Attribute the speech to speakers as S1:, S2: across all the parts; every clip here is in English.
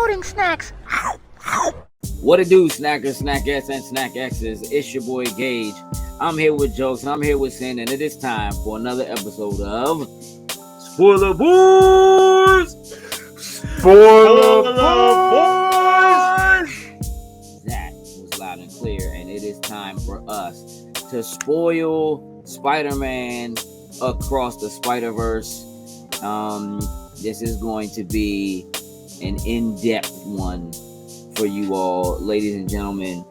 S1: Loading snacks.
S2: What it do, snackers, snackettes, and snack X's? It's your boy Gage. I'm here with Jokes, and I'm here with Sin, and it is time for another episode of Spoiler Boys.
S3: Spoiler Boys.
S2: That was loud and clear, and it is time for us to spoil Spider-Man Across the Spider-Verse. This is going to be an in-depth one for you all, ladies and gentlemen.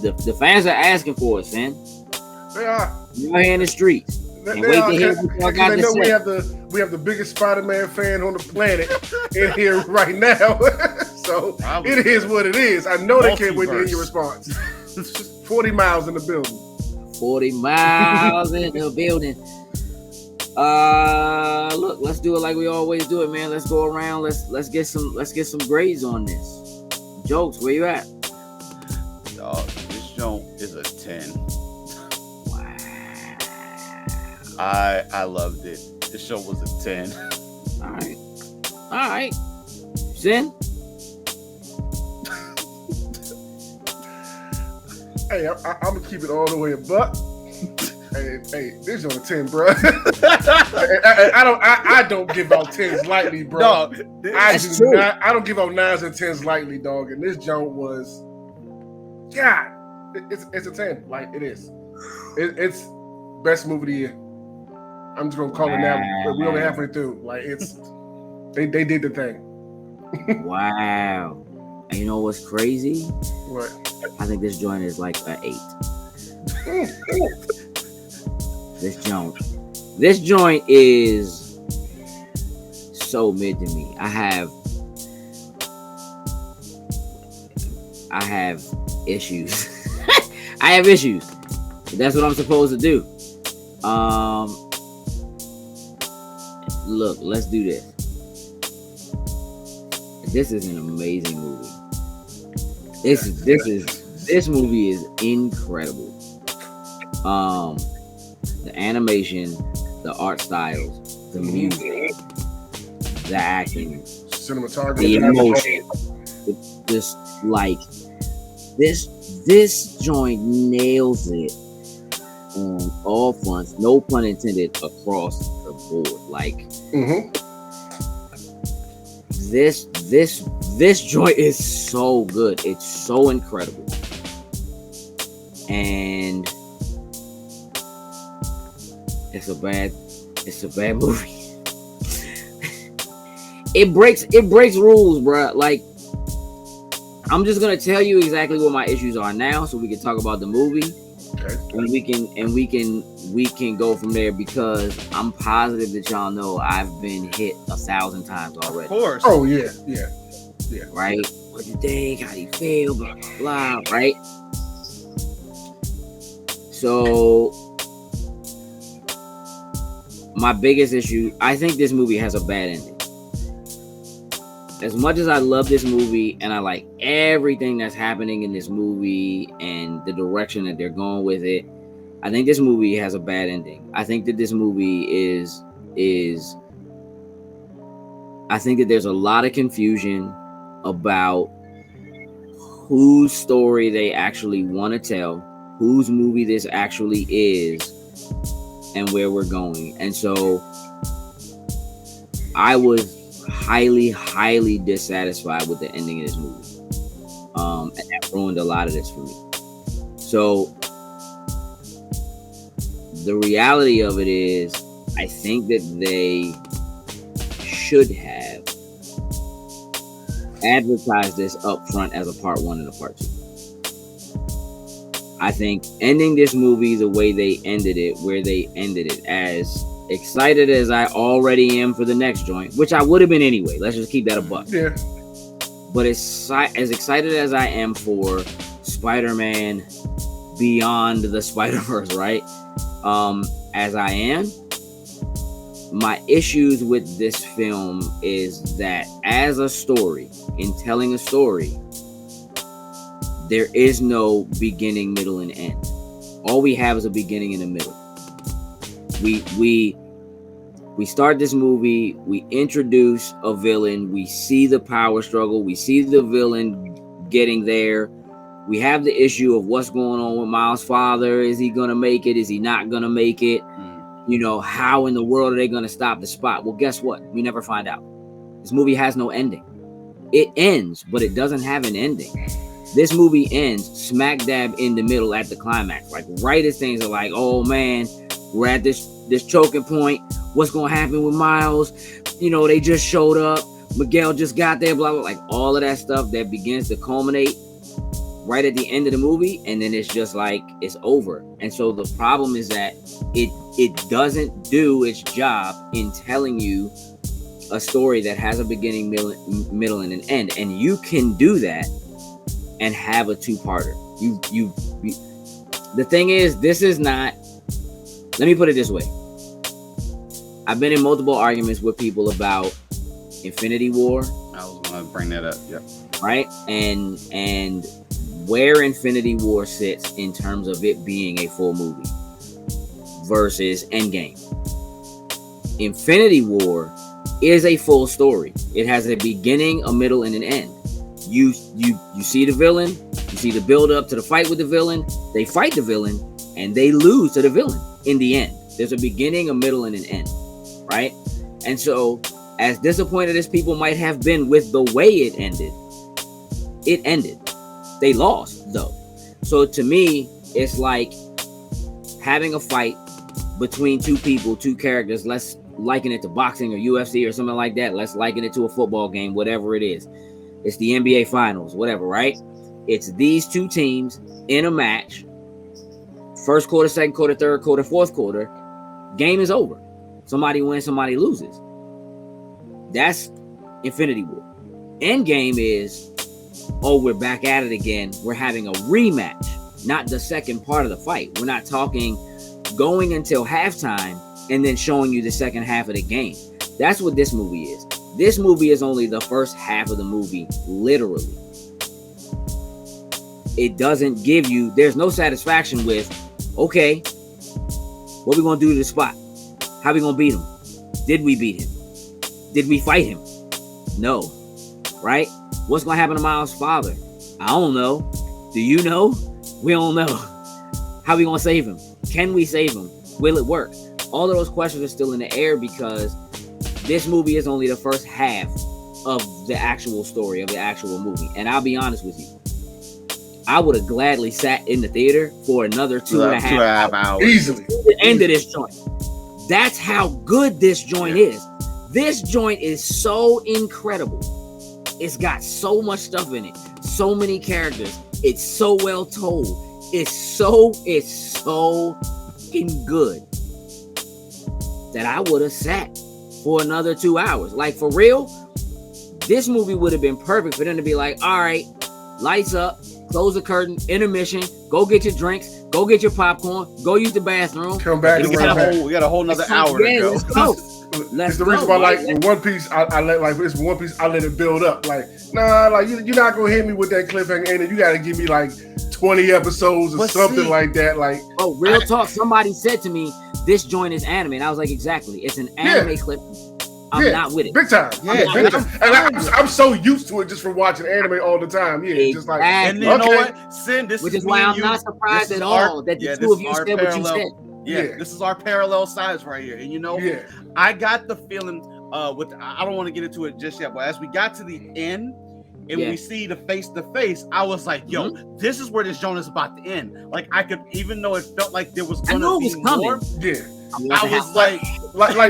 S2: The fans are asking for it, Sin.
S3: They are.
S2: You're here in the streets. And wait to hear what y'all got to
S3: know
S2: say.
S3: we have the biggest Spider-Man fan on the planet in here right now. So
S4: Probably.
S3: it is what it is. I know they can't wait to hear
S4: Multiverse.
S3: your response. 40 miles in the building.
S2: 40 miles in the building. Look, let's do it like we always do it, man. Let's go around. Let's get some grades on this. Jokes, where you at?
S4: Dog, this joint is a 10.
S2: Wow.
S4: I loved it. This show was a 10.
S2: All right. Sin?
S3: Hey, I'm gonna keep it all the way a buck. Hey, this on a 10, bro. I don't give out 10s lightly, bro.
S4: Dog,
S3: I
S2: true.
S3: don't give out 9s and 10s lightly, dog. And this joint was, God, it's a 10. Like it is. It's best movie of the year. I'm just gonna call it now. We're only halfway through. Like it's, they did the thing.
S2: Wow. And you know what's crazy?
S3: What?
S2: I think this joint is like an 8. This joint is so mid to me. I have issues. I have issues. That's what I'm supposed to do. Look, let's do this. This is an amazing movie. This movie is incredible. The animation, the art styles, the music, the acting,
S3: Cinematography.
S2: the emotion. Just like this joint nails it on all fronts. No pun intended. Across the board. Like this joint is so good. It's so incredible. And it's a bad movie. It breaks rules, bro. Like, I'm just gonna tell you exactly what my issues are now, so we can talk about the movie,
S3: Okay.
S2: and we can go from there, because I'm positive that y'all know I've been hit 1,000 times already.
S4: of course.
S3: Oh yeah.
S2: Right? What you think? How do you feel? Blah blah blah. Right? So, my biggest issue, I think this movie has a bad ending. As much as I love this movie and I like everything that's happening in this movie and the direction that they're going with it, I think this movie has a bad ending. I think that this movie is I think that there's a lot of confusion about whose story they actually want to tell, whose movie this actually is, and where we're going. And so I was highly dissatisfied with the ending of this movie. And that ruined a lot of this for me. So the reality of it is, I think that they should have advertised this up front as a part 1 and a part 2. I think ending this movie the way they ended it, where they ended it, as excited as I already am for the next joint, which I would have been anyway. Let's just keep that a buck.
S3: Yeah.
S2: But as excited as I am for Spider-Man Beyond the Spider-Verse, right? As I am, my issues with this film is that as a story, in telling a story, there is no beginning, middle, and end. All we have is a beginning and a middle. We We start this movie, we introduce a villain, we see the power struggle, we see the villain getting there. We have the issue of what's going on with Miles' father. Is he gonna make it? Is he not gonna make it? You know, how in the world are they gonna stop the Spot? Well, guess what? We never find out. This movie has no ending. It ends, but it doesn't have an ending. This movie ends smack dab in the middle at the climax. Like right as things are like, oh man, we're at this choking point. What's gonna happen with Miles? You know, they just showed up. Miguel just got there, blah, blah, like all of that stuff that begins to culminate right at the end of the movie, and then it's just like it's over. And so the problem is that it doesn't do its job in telling you a story that has a beginning, middle, and an end. And you can do that and have a two-parter. You the thing is, this is not, let me put it this way. I've been in multiple arguments with people about Infinity War.
S4: I was gonna bring that up. Yep.
S2: Right? And where Infinity War sits in terms of it being a full movie versus Endgame. Infinity War is a full story. It has a beginning, a middle, and an end. You see the villain, you see the build up to the fight with the villain, they fight the villain, and they lose to the villain in the end. There's a beginning, a middle, and an end, right? And so, as disappointed as people might have been with the way it ended. They lost, though. So to me, it's like having a fight between two people, two characters. Let's liken it to boxing or UFC or something like that. Let's liken it to a football game, whatever it is. It's the NBA Finals, whatever, right? It's these two teams in a match. First quarter, second quarter, third quarter, fourth quarter. Game is over. Somebody wins, somebody loses. That's Infinity War. Endgame is, oh, we're back at it again. We're having a rematch, not the second part of the fight. We're not talking going until halftime and then showing you the second half of the game. That's what this movie is. This movie is only the first half of the movie, literally. It doesn't give you, there's no satisfaction with, okay, what we gonna do to the Spot? How we gonna beat him? Did we beat him? Did we fight him? No. Right? What's gonna happen to Miles' father? I don't know. Do you know? We don't know. How we gonna save him? Can we save him? Will it work? All of those questions are still in the air because this movie is only the first half of the actual story, of the actual movie. And I'll be honest with you, I would have gladly sat in the theater for another two and a half hours.
S3: Easily.
S2: The end of this joint. That's how good this joint is. This joint is so incredible. It's got so much stuff in it. So many characters. It's so well told. It's so fucking good that I would have sat for another 2 hours. Like, for real, this movie would have been perfect for them to be like, all right, lights up, close the curtain, intermission, go get your drinks, go get your popcorn, go use the bathroom.
S3: Come back.
S4: We got a whole nother hour to go.
S2: Let's go.
S3: It's the reason why, like, with One Piece, I let it build up. Like, nah, like you're not gonna hit me with that cliffhanger, and you gotta give me like 20 episodes or something like that. Like,
S2: oh, real talk. Somebody said to me, "This joint is anime," and I was like, "Exactly. It's an anime clip." I'm not with it.
S3: Big time. I'm so used to it just from watching anime all the time. Yeah,
S2: exactly.
S3: Just like,
S4: and you know what? Sin, this
S2: which
S4: is
S2: why I'm not surprised at all that the two of you said what you said.
S4: Yeah, this is our parallel sides right here. And you know, I got the feeling I don't want to get into it just yet, but as we got to the end and we see the face to face, I was like, yo, this is where this joint is about to end. Like, I could, even though it felt like there was gonna be more.
S3: Yeah.
S4: I was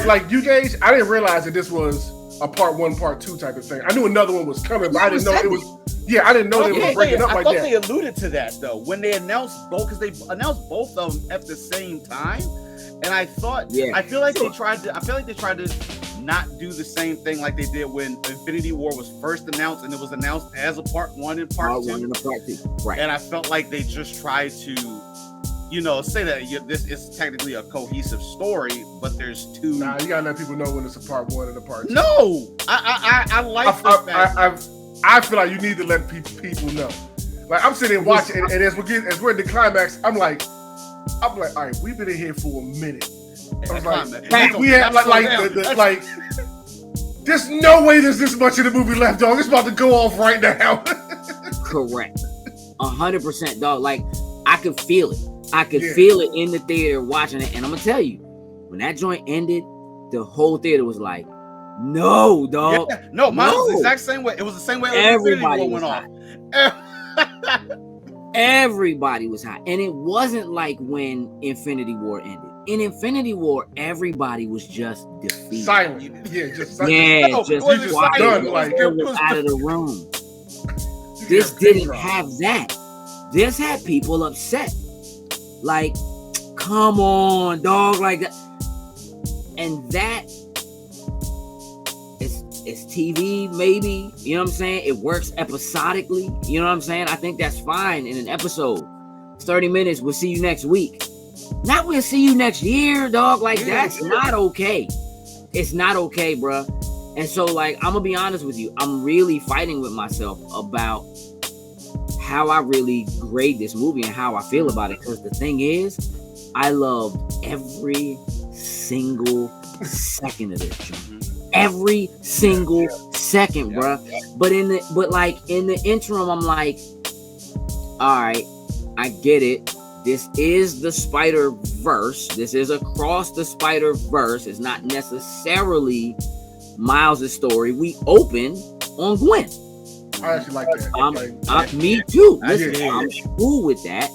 S3: like you guys, I didn't realize that this was a part 1, part 2 type of thing. I knew another one was coming, but I didn't know it was. Yeah, I didn't know they were breaking up like that.
S4: I thought they alluded to that though when they announced both, because they announced both of them at the same time, and I thought, I feel like they tried to not do the same thing like they did when Infinity War was first announced, and it was announced as a part 1 and part 2.
S2: Right.
S4: And I felt like they just tried to, you know, say that this is technically a cohesive story, but there's two.
S3: Nah, you gotta let people know when it's a part 1 and a part 2.
S4: No, I like the fact.
S3: I feel like you need to let people know. Like, I'm sitting there watching, and as we're in the climax, I'm like, all right, we've been in here for a minute. We had like there's no way there's this much of the movie left, dog. It's about to go off right now.
S2: Correct. 100%, dog. Like, I could feel it. I could feel it in the theater watching it. And I'm going to tell you, when that joint ended, the whole theater was like, no, dog.
S4: Yeah. No, mine was the exact same way. It was the same way
S2: everybody
S4: went off.
S2: Everybody was hot. And it wasn't like when Infinity War ended. In Infinity War, everybody was just defeated.
S3: Silent. Yeah, just silent.
S2: Yeah,
S3: no,
S2: just
S3: quiet.
S2: Done, like, it was out of the room. This didn't have that. This had people upset. Like, come on, dog. Like that. And that it's TV, maybe. You know what I'm saying? It works episodically. You know what I'm saying? I think that's fine in an episode. 30 minutes, we'll see you next week. Not we'll see you next year, dog. Like, that's not okay. It's not okay, bruh. And so, like, I'm gonna be honest with you. I'm really fighting with myself about how I really grade this movie and how I feel about it. Because the thing is, I loved every single second of this, John. Every single second, bruh. But in the interim, I'm like, all right, I get it. This is the Spider-Verse. This is across the Spider-Verse. It's not necessarily Miles' story. We open on Gwen.
S3: I actually like that.
S2: Me too. Listen, I'm cool with that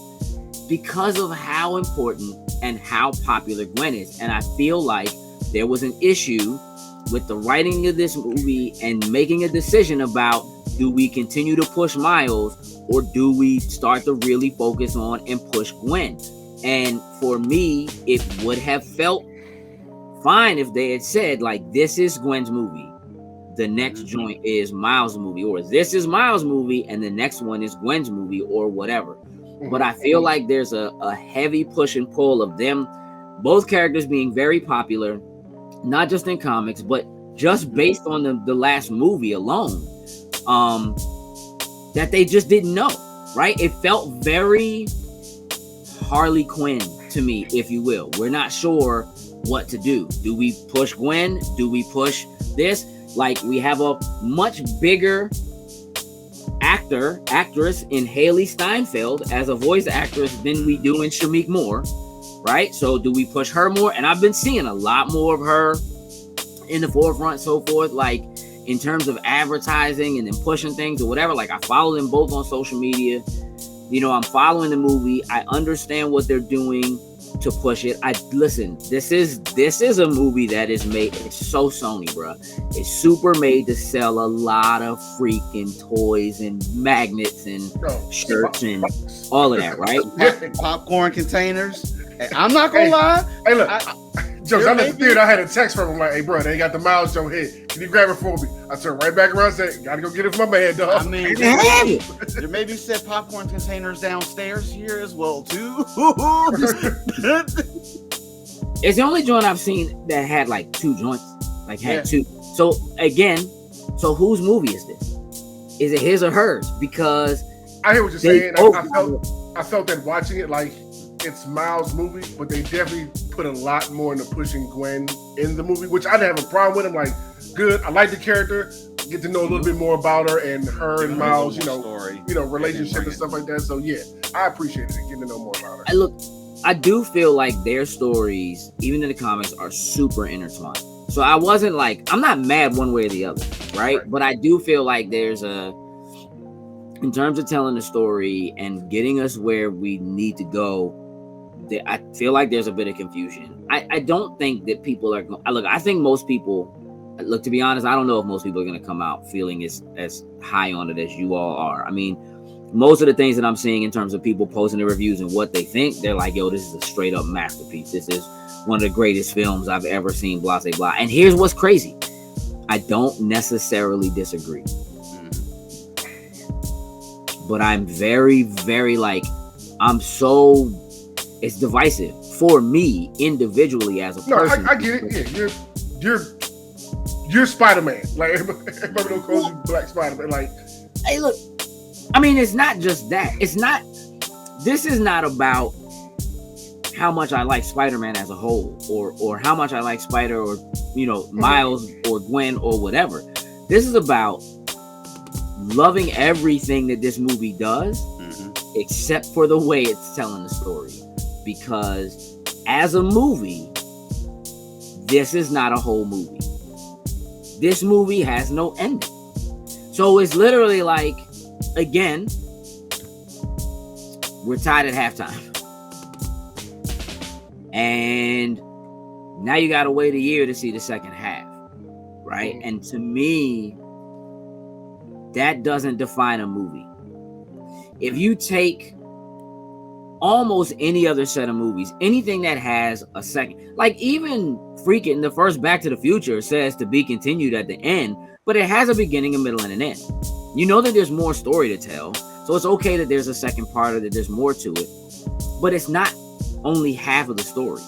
S2: because of how important and how popular Gwen is. And I feel like there was an issue with the writing of this movie and making a decision about, do we continue to push Miles or do we start to really focus on and push Gwen? And for me, it would have felt fine if they had said, like, this is Gwen's movie, the next joint is Miles' movie, or this is Miles' movie and the next one is Gwen's movie, or whatever. But I feel like there's a heavy push and pull of them, both characters being very popular, not just in comics, but just based on the last movie alone, that they just didn't know, right? It felt very Harley Quinn to me, if you will. We're not sure what to do. Do we push Gwen? Do we push this? Like, we have a much bigger actress in Haley Steinfeld as a voice actress than we do in Shameik Moore, right? So do we push her more? And I've been seeing a lot more of her in the forefront, so forth, like in terms of advertising and then pushing things or whatever. Like, I follow them both on social media. You know, I'm following the movie. I understand what they're doing to push it. This is a movie that is made, it's so Sony, bro. It's super made to sell a lot of freaking toys and magnets and shirts and all of that, right?
S4: Popcorn containers. I'm not gonna lie.
S3: Hey, look, Jokes, I'm at the theater. I had a text from him like, "Hey, bro, they got the Miles Joe here. Can you grab it for me?" I turned right back around and said, "Gotta go get it for my man, dog."
S4: I mean, there may be said popcorn containers downstairs here as well too.
S2: It's the only joint I've seen that had like two joints, two. So again, whose movie is this? Is it his or hers? Because
S3: I hear what you're saying. I felt that watching it, like, it's Miles' movie, but they definitely put a lot more into pushing Gwen in the movie, which I didn't have a problem with. I'm like, good. I like the character. Get to know a little bit more about her and her and Miles, relationship and stuff like that. So yeah, I appreciated it, getting to know more about her.
S2: I do feel like their stories, even in the comics, are super intertwined. So I wasn't like, I'm not mad one way or the other, right? But I do feel like there's in terms of telling the story and getting us where we need to go, I feel like there's a bit of confusion. I don't think that people are going. Look, I think most people. Look, to be honest, I don't know if most people are going to come out feeling as high on it as you all are. I mean, most of the things that I'm seeing in terms of people posting the reviews and what they think, they're like, "Yo, this is a straight up masterpiece. This is one of the greatest films I've ever seen." Blah blah blah. And here's what's crazy: I don't necessarily disagree. But I'm very, very it's divisive for me individually as a person.
S3: No, I get it. Yeah, you're Spider-Man. Like, everybody don't call you Black Spider-Man. Like,
S2: hey, look, I mean, it's not just that. This is not about how much I like Spider-Man as a whole, or how much I like Spider, or Miles or Gwen or whatever. This is about loving everything that this movie does, except for the way it's telling the story. Because as a movie, this is not a whole movie. This movie has no ending. So it's literally like, again, we're tied at halftime. And now you gotta wait a year to see the second half, right? And to me, that doesn't define a movie. If you take almost any other set of movies, anything that has a second, like even freaking the first Back to the Future says to be continued at the end, but it has a beginning, a middle, and an end. You know that there's more story to tell, so it's okay that there's a second part, or that there's more to it, but it's not only half of the story.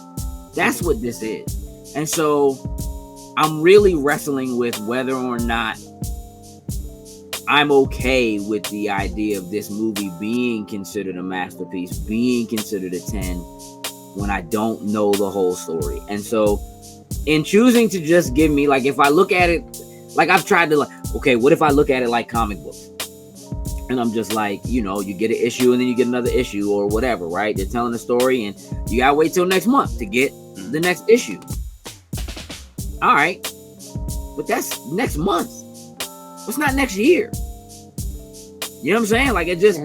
S2: That's what this is. And so I'm really wrestling with whether or not I'm okay with the idea of this movie being considered a masterpiece, being considered a 10, when I don't know the whole story. And so in choosing to just give me, like, if I look at it, like I've tried to, like, okay, what if I look at it like comic books? And I'm just like, you get an issue and then you get another issue or whatever, right? They're telling a story and you gotta wait till next month to get the next issue. All right. But that's next month. It's not next year. You know what I'm saying? Like, it just,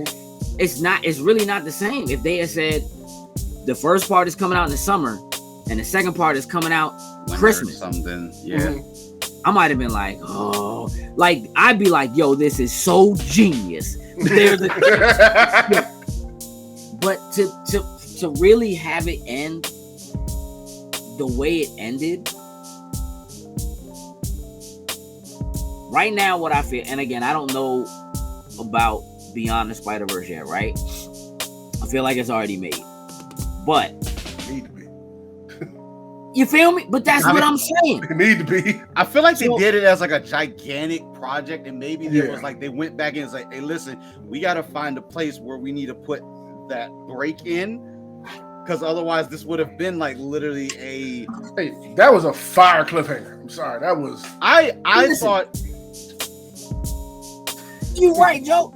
S2: it's really not the same. If they had said the first part is coming out in the summer and the second part is coming out Christmas,
S4: something, yeah.
S2: I might have been like, oh, like I'd be like, yo, this is so genius. But to really have it end the way it ended, right now, what I feel, and again, I don't know about Beyond the Spider-Verse yet, right? I feel like it's already made, but
S3: need to be.
S2: You feel me? But that's what I'm saying.
S3: It need to be.
S4: I feel like they did it as like a gigantic project, and maybe there was like, they went back and was like, hey, listen, we got to find a place where we need to put that break in, because otherwise this would have been like literally a.
S3: Hey, that was a fire cliffhanger. I'm sorry, that was.
S4: I thought.
S2: You right, Joe.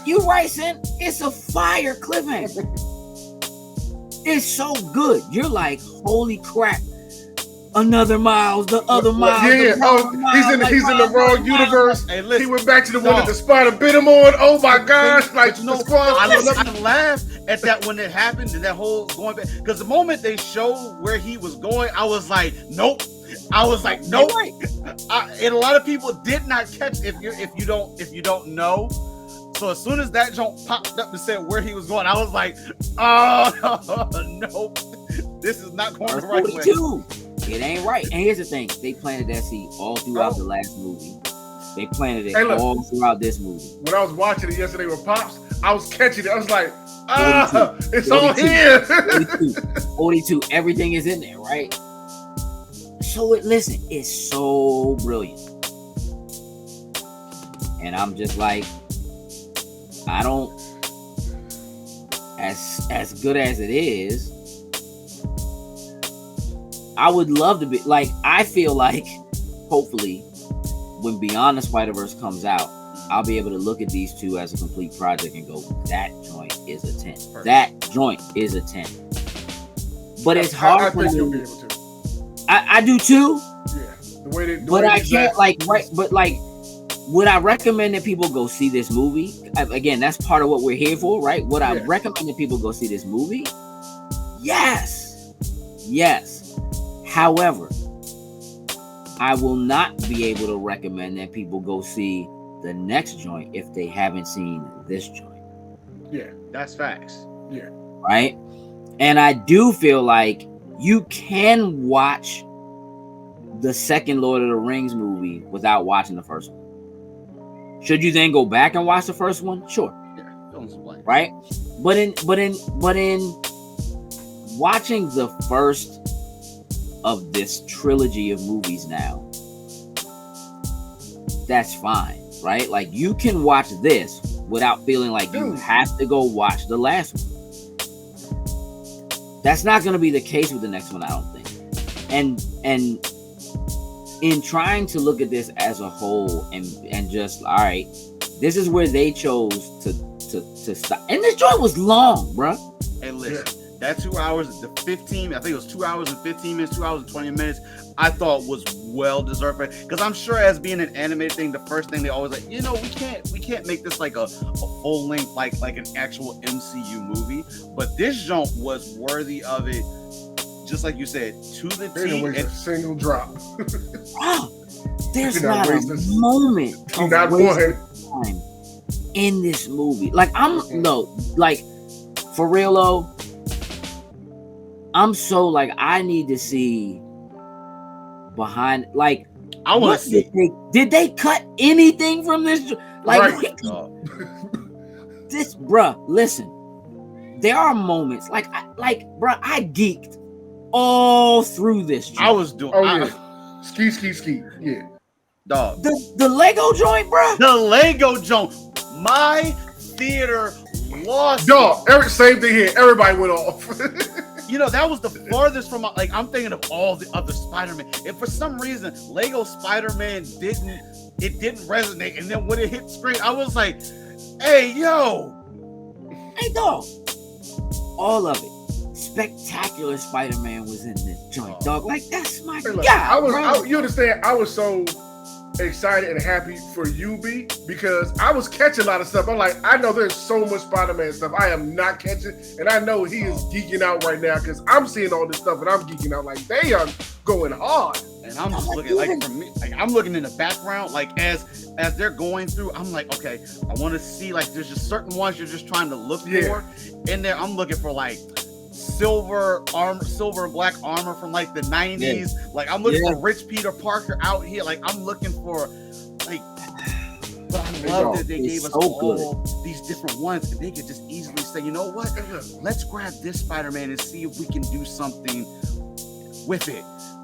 S2: You right, Sin. It's a fire cliffhanger. It's so good. You're like, holy crap. Another Miles, the other Miles.
S3: Yeah, he's in the wrong universe. Hey, listen, he went back to the one that the spider bit him on. Oh my gosh! Like,
S4: I laughed at that when it happened, and that whole going back, because the moment they showed where he was going, I was like, nope. I was like, nope. And a lot of people did not catch if you don't know. So as soon as that joint popped up and said where he was going, I was like, oh nope, this is not going the right way.
S2: It ain't right. And here's the thing: they planted that seed all throughout the last movie. They planted it all throughout this movie.
S3: When I was watching it yesterday with Pops, I was catching it. I was like, it's all here.
S2: 42. Everything is in there, right? So listen, it's so brilliant. And I'm just like, I don't, as good as it is, I would love to be like, I feel like hopefully when Beyond the Spider-Verse comes out, I'll be able to look at these two as a complete project and go, that joint is a 10. Perfect. That joint is a 10. But it's hard for me. You'll be able to. I do too.
S3: Yeah. The way they,
S2: but I can't like, right. But like, would I recommend that people go see this movie? Again, that's part of what we're here for, right? Would I recommend that people go see this movie? Yes. However, I will not be able to recommend that people go see the next joint if they haven't seen this joint.
S3: Yeah,
S4: that's facts.
S3: Yeah.
S2: Right? And I do feel like you can watch the second Lord of the Rings movie without watching the first one. Should you then go back and watch the first one? Sure.
S4: Yeah,
S2: right? But in watching the first of this trilogy of movies now, that's fine, right? Like, you can watch this without feeling like you have to go watch the last one. That's not going to be the case with the next one, I don't think. And in trying to look at this as a whole and just, all right, this is where they chose to stop. And this joint was long, bro.
S4: Hey, listen, that 2 hours, the 15, I think it was 2 hours and 15 minutes, 2 hours and 20 minutes, I thought was well deserved. Because I'm sure as being an animated thing, the first thing they always like, you know, we can't make this like a full length, like an actual MCU movie. But this joint was worthy of it, just like you said, to the T.
S3: And a single drop.
S2: There's not a moment of
S3: not
S2: wasted time in this movie. Like like for real though, I'm so like I need to see behind. Like
S4: I want to see.
S2: Did they cut anything from this? Like this, bruh. Listen, there are moments like bruh, I geeked all through this.
S4: I was doing.
S3: Ski. Yeah.
S4: Dog.
S2: The Lego joint, bruh.
S4: The Lego joint. My theater lost.
S3: Dog. Same thing here. Everybody went off.
S4: You know, that was the farthest from like I'm thinking of all the other Spider-Man. And for some reason, Lego Spider-Man didn't resonate. And then when it hit screen, I was like, hey, yo.
S2: Hey, dog. All of it. Spectacular Spider-Man was in this joint, dog. Like, that's my guy.
S3: You understand? I was so excited and happy for you, B, because I was catching a lot of stuff. I'm like, I know there's so much Spider-Man stuff I am not catching, and I know he is geeking out right now because I'm seeing all this stuff and I'm geeking out. Like, they are going hard.
S4: And I'm just looking, like, for me, like, I'm looking in the background, like, as they're going through, I'm like, okay, I want to see, like, there's just certain ones you're just trying to look for. In there, I'm looking for, like, silver and black armor from like the 90s. Like I'm looking for Rich Peter Parker out here. Like I'm looking for like, but I love that they gave us all these different ones and they could just easily say, you know what, let's grab this Spider-Man and see if we can do something with it.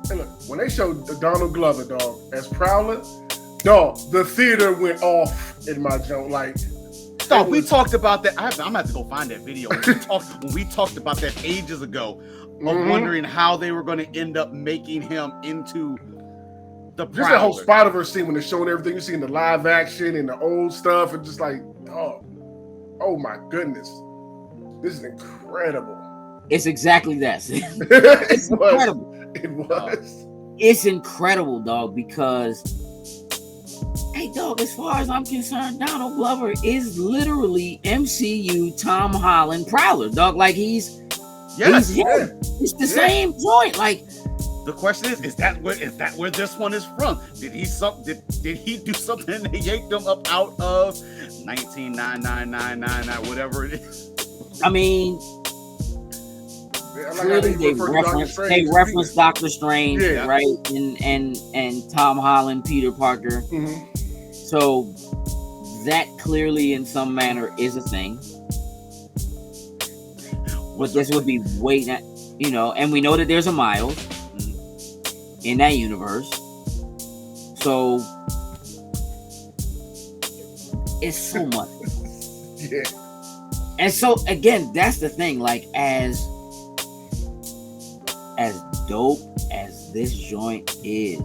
S3: And look, when they showed Donald Glover, dog, as Prowler, dog, the theater went off in my joint. Like,
S4: dog, we talked about that. I'm gonna have to go find that video. When we talked about that ages ago, of wondering how they were going to end up making him into the Prowler.
S3: Just that whole Spider-Verse scene when they're showing everything you see in the live action and the old stuff, and just like, oh my goodness, this is incredible.
S2: It's exactly that. It's incredible.
S3: It was.
S2: It's incredible, dog, because, hey, dog, as far as I'm concerned, Donald Glover is literally MCU Tom Holland Prowler, dog. Like, he's him. It's the same joint. Like,
S4: the question is that where this one is from? Did he do something and they yanked him up out of 199999, whatever it is?
S2: I mean, clearly they referenced Doctor Strange, right? And Tom Holland, Peter Parker. Mm-hmm. So that clearly, in some manner, is a thing. But this would be and we know that there's a Miles in that universe. So it's so much.
S3: Yeah.
S2: And so again, that's the thing. Like, as dope as this joint is,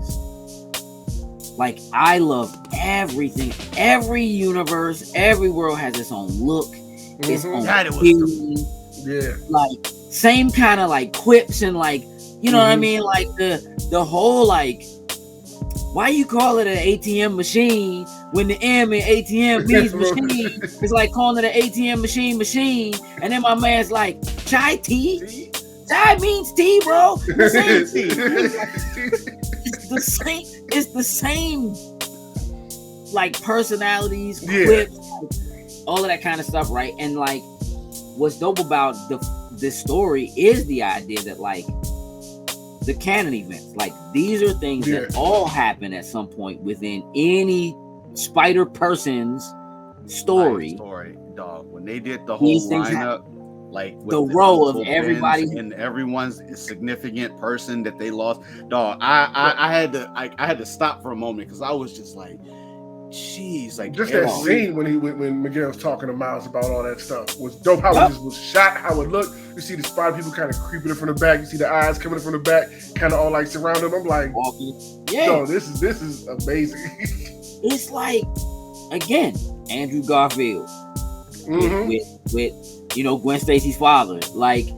S2: like, I love everything. Every universe, every world has its own look, its own feeling.
S3: Yeah.
S2: Like, same kind of like quips and like, you know what I mean? Like the whole like, why you call it an ATM machine when the M in ATM means machine? It's like calling it an ATM machine. And then my man's like, chai tea? Chai means tea, bro. The same tea. It's the same like personalities, quips, all of that kind of stuff, right? And like, what's dope about this story is the idea that like the canon events, like these are things that all happen at some point within any Spider person's story.
S4: Dog. When they did the whole lineup, like with
S2: the role of everybody
S4: and everyone's significant person that they lost, dog. I had to stop for a moment because I was just like, jeez, like
S3: just that scene when Miguel's talking to Miles about all that stuff was dope. How it just was shot, how it looked. You see the spider people kind of creeping in from the back. You see the eyes coming in from the back, kind of all like surround them. I'm like, yo, this is amazing.
S2: It's like, again, Andrew Garfield with Gwen Stacy's father. Like,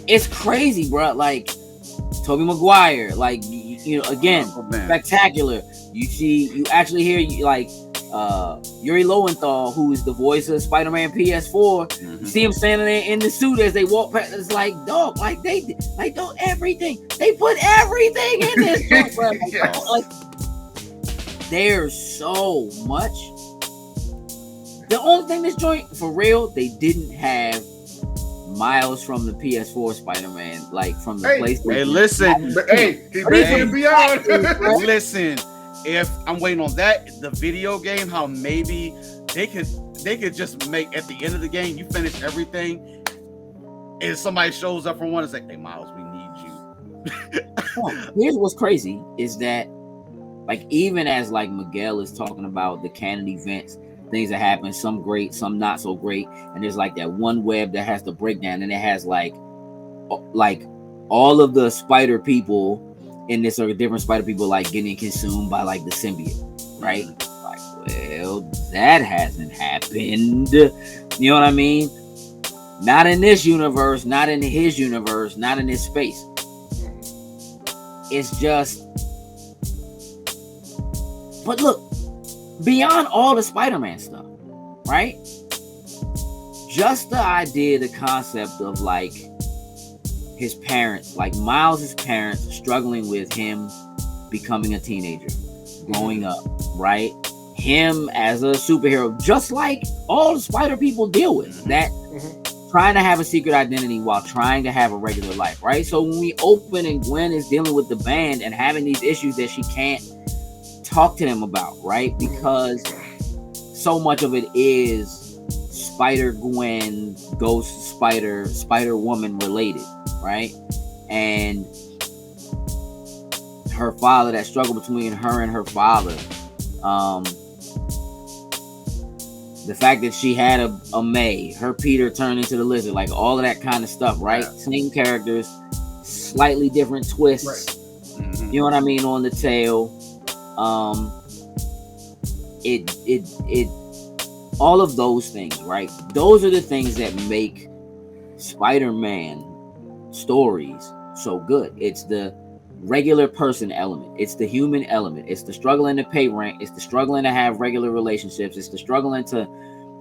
S2: it's crazy, bro. Like, Tobey Maguire, like, again, spectacular. You actually hear Yuri Lowenthal, who is the voice of Spider-Man PS4. You see him standing there in the suit as they walk past. It's like, dog, like everything. They put everything in this. Bro. Like, there's so much. The only thing this joint, for real, they didn't have Miles from the PS4 Spider-Man, like from the PlayStation.
S4: Hey, listen.
S3: He been beyond.
S4: Listen, if I'm waiting on that, the video game, how maybe they could just make, at the end of the game, you finish everything, and somebody shows up from one and say, "Hey, Miles, we need you."
S2: Here's what's crazy is that, like, even as like Miguel is talking about the canon events, things that happen, some great, some not so great, and there's like that one web that has the breakdown, and it has like all of the spider people in this, or different spider people, like getting consumed by like the symbiote, right? Like, well, that hasn't happened. You know what I mean? Not in this universe, not in his universe, not in this space. It's just, but look, beyond all the Spider-Man stuff, right? Just the idea, the concept of like his parents, like Miles' parents, struggling with him becoming a teenager, growing up, right? Him as a superhero, just like all the spider people deal with that, trying to have a secret identity while trying to have a regular life, right? So when we open and Gwen is dealing with the band and having these issues that she can't talk to them about, right? Because so much of it is Spider-Gwen, Ghost Spider, Spider-Woman related, right? And her father, that struggle between her and her father, the fact that she had a May, her Peter turned into the Lizard, like all of that kind of stuff, right? Same characters, slightly different twists, you know what I mean, on the tale. It all of those things, right? Those are the things that make Spider-Man stories so good. It's the regular person element, it's the human element, it's the struggling to pay rent, it's the struggling to have regular relationships, it's the struggling to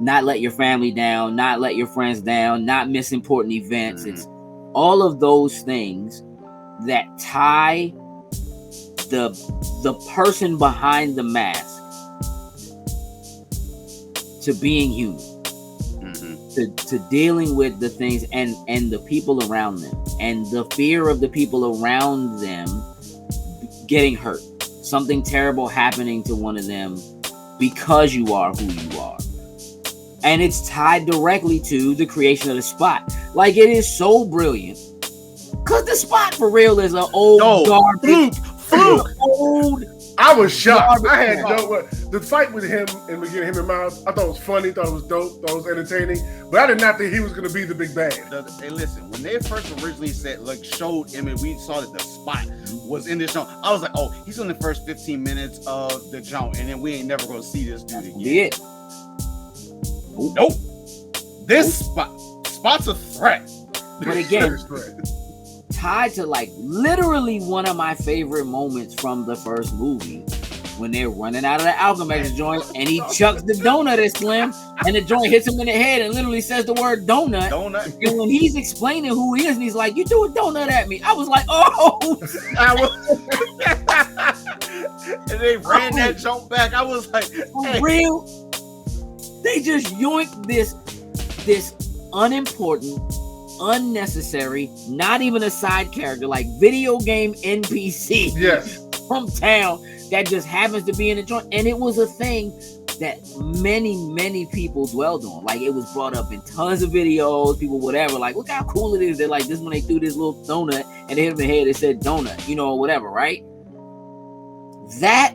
S2: not let your family down, not let your friends down, not miss important events. It's all of those things that tie the person behind the mask to being human, to dealing with the things and the people around them, and the fear of the people around them getting hurt, something terrible happening to one of them because you are who you are. And it's tied directly to the creation of the Spot. Like, it is so brilliant, because the Spot for real is an old garbage. Old.
S3: I was shocked. I had the fight with him and Miles. I thought it was funny. Thought it was dope. Thought it was entertaining. But I did not think he was going to be the big bad.
S4: Hey, listen. When they first originally showed him, and we saw that the Spot was in this show, I was like, oh, he's in the first 15 minutes of the jump, and then we ain't never going to see this dude again. Nope. This Spot's a threat.
S2: But again, tied to like literally one of my favorite moments from the first movie, when they're running out of the Alchemax joint and he chucks the donut at Slim and the joint hits him in the head and literally says the word donut. And when he's explaining who he is and he's like, "You threw a donut at me," I was like, "Oh!"
S4: And they ran that jump back. I was like,
S2: "For real?" They just yoinked this unimportant, unnecessary, not even a side character, like video game NPC from town that just happens to be in the joint. And it was a thing that many people dwelled on. Like, it was brought up in tons of videos, people whatever, like, look how cool it is. They're like, this when they threw this little donut and they hit him in the head, it said donut, or whatever, right? That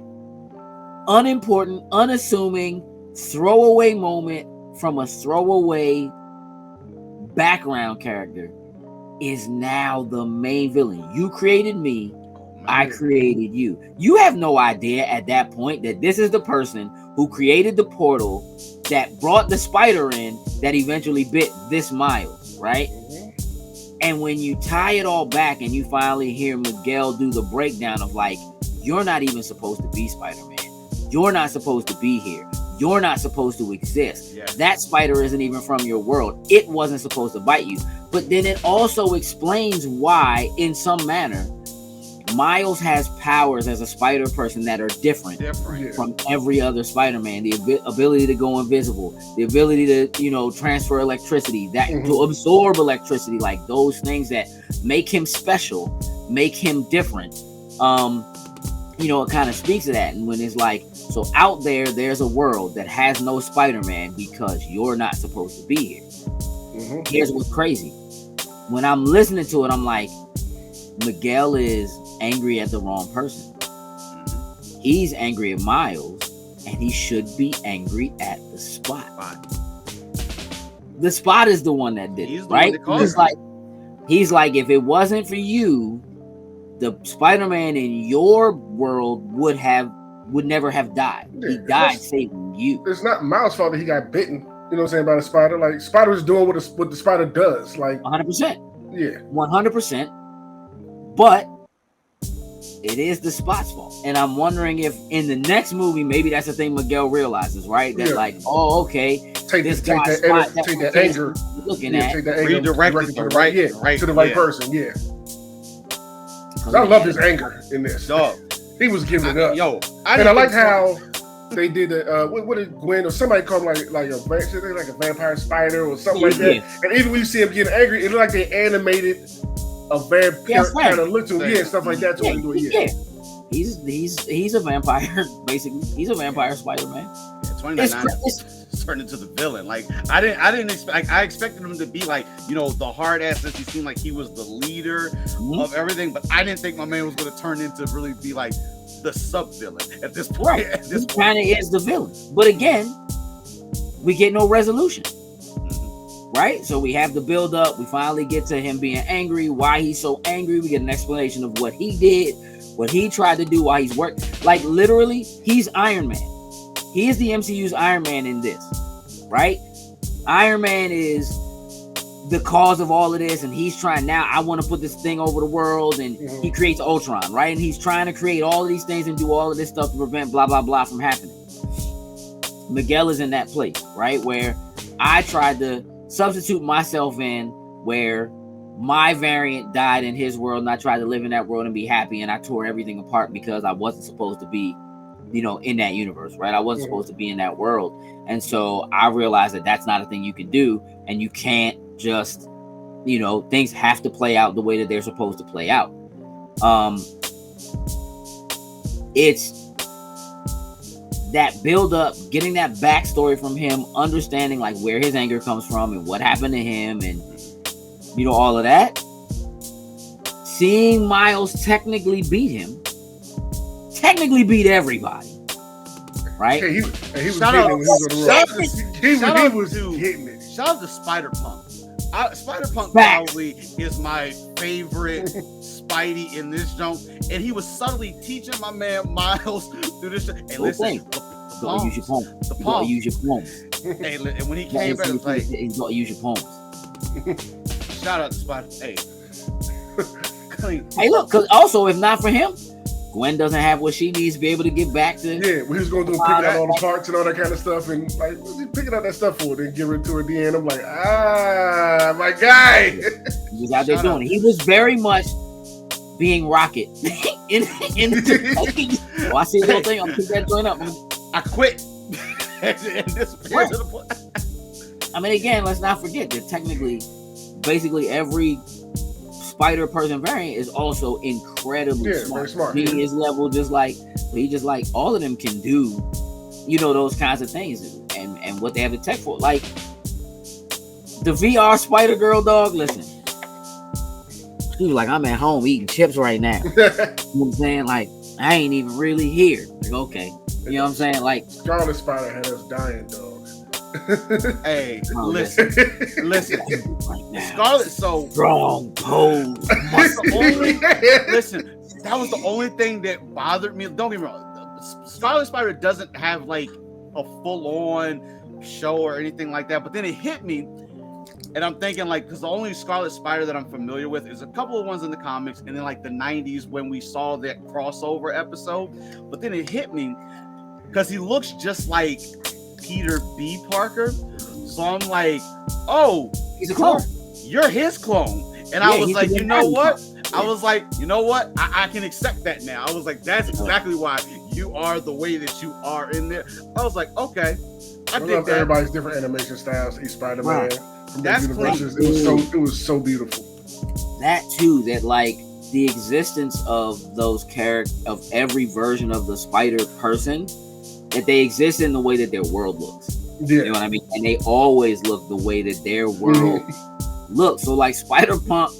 S2: unimportant, unassuming, throwaway moment from a throwaway background character is now the main villain. You created me, I created you. You have no idea at that point that this is the person who created the portal that brought the spider in that eventually bit this Miles, right? And when you tie it all back and you finally hear Miguel do the breakdown of like, you're not even supposed to be Spider-Man. You're not supposed to be here. You're not supposed to exist. Yeah. That spider isn't even from your world. It wasn't supposed to bite you. But then it also explains why, in some manner, Miles has powers as a spider person that are different from every other Spider-Man. The ability to go invisible, the ability to, transfer electricity, to absorb electricity, like those things that make him special, make him different. It kind of speaks to that. And when it's like, so out there's a world that has no Spider-Man because you're not supposed to be here. Here's what's crazy. When I'm listening to it, I'm like, Miguel is angry at the wrong person. He's angry at Miles, and he should be angry at the Spot. The Spot is the one that did it, right? He's like, if it wasn't for you, the Spider-Man in your world would never have died. He died saving you.
S3: It's not Miles' fault that he got bitten. You know what I'm saying, by the spider. Like, spider is doing what the spider does. Like
S2: 100%.
S3: Yeah.
S2: 100%. But it is the Spot's fault. And I'm wondering if in the next movie, maybe that's the thing Miguel realizes, right? That like, oh, okay.
S3: Take that anger.
S2: Looking at.
S3: Take that anger.
S4: Redirect it to
S3: the right person. Yeah. I love his anger in this.
S4: Dog.
S3: He was giving it up. I like how they did what did Gwen or somebody call him like a vampire spider or something like that. And even when you see him getting angry, it looked like they animated a vampire kind of look to him, stuff like that.
S2: He's a vampire, basically. He's a vampire Spider-Man.
S4: 29 turned into the villain. Like I didn't expect. I expected him to be like, the hard ass that he seemed like he was the leader of everything, but I didn't think my man was going to turn into really be like the sub villain at this point.
S2: Right. This kind of is the villain, but again, we get no resolution. Right? So we have the build up. We finally get to him being angry. Why he's so angry? We get an explanation of what he did, what he tried to do, why he's worked. Like literally, he's Iron Man. He is the MCU's Iron Man in this, right? Iron Man is the cause of all of this, and he's trying now. I want to put this thing over the world, and he creates Ultron, right? And he's trying to create all of these things and do all of this stuff to prevent blah blah blah from happening. Miguel is in that place, right, where I tried to substitute myself in, where my variant died in his world, and I tried to live in that world and be happy, and I tore everything apart because I wasn't supposed to be, in that universe, right? I wasn't supposed to be in that world. And so I realized that that's not a thing you can do, and you can't just, things have to play out the way that they're supposed to play out. It's that build up, getting that backstory from him, understanding like where his anger comes from and what happened to him, and all of that. Seeing Miles technically beat him, beat everybody, right?
S3: He was hitting it.
S4: Shout out to Spider-Punk. Spider-Punk probably is my favorite Spidey in this junk, and he was subtly teaching my man Miles through this. Hey, listen,
S2: use your palms. Use your palms.
S4: Hey, and when he came back, it's like,
S2: he's got to use your palms.
S4: Shout out to Spider.
S2: Hey, look, because also if not for him, Gwen doesn't have what she needs to be able to get back to.
S3: Yeah, we was going to picking out all the parts and all that kind of stuff, and like, what's he picking out that stuff for? Then give it to her at the end. I'm like, my guy.
S2: He was out there doing it. He was very much being Rocket in the I see the whole thing. I'm gonna keep that joint up.
S4: I quit.
S2: I mean, again, let's not forget that technically, basically every Spider person variant is also incredibly smart. Genius level, just like all of them can do, those kinds of things and what they have the tech for. Like the VR Spider Girl, dog. Listen, she was like, I'm at home eating chips right now. You know what I'm saying? Like, I ain't even really here. Like, okay, You know what I'm saying? Like
S3: Scarlet Spider had us dying, dog.
S4: Hey, listen. Scarlet, so
S2: strong pose.
S4: Listen, that was the only thing that bothered me. Don't get me wrong. Scarlet Spider doesn't have like a full-on show or anything like that. But then it hit me, and I'm thinking like, because the only Scarlet Spider that I'm familiar with is a couple of ones in the comics, and then like the 90s when we saw that crossover episode. But then it hit me because he looks just like Peter B. Parker. So I'm like, oh,
S2: he's a clone.
S4: You're his clone. And I was like, you know what? I was like, you know what? I can accept that now. I was like, that's exactly why you are the way that you are in there. I was like, okay. I love
S3: everybody's different animation styles. Each Spider-Man from the universes. It was so beautiful.
S2: That too, that like the existence of those characters, of every version of the Spider person, that they exist in the way that their world looks.
S3: Yeah.
S2: You know what I mean? And they always look the way that their world looks. So like Spider-Punk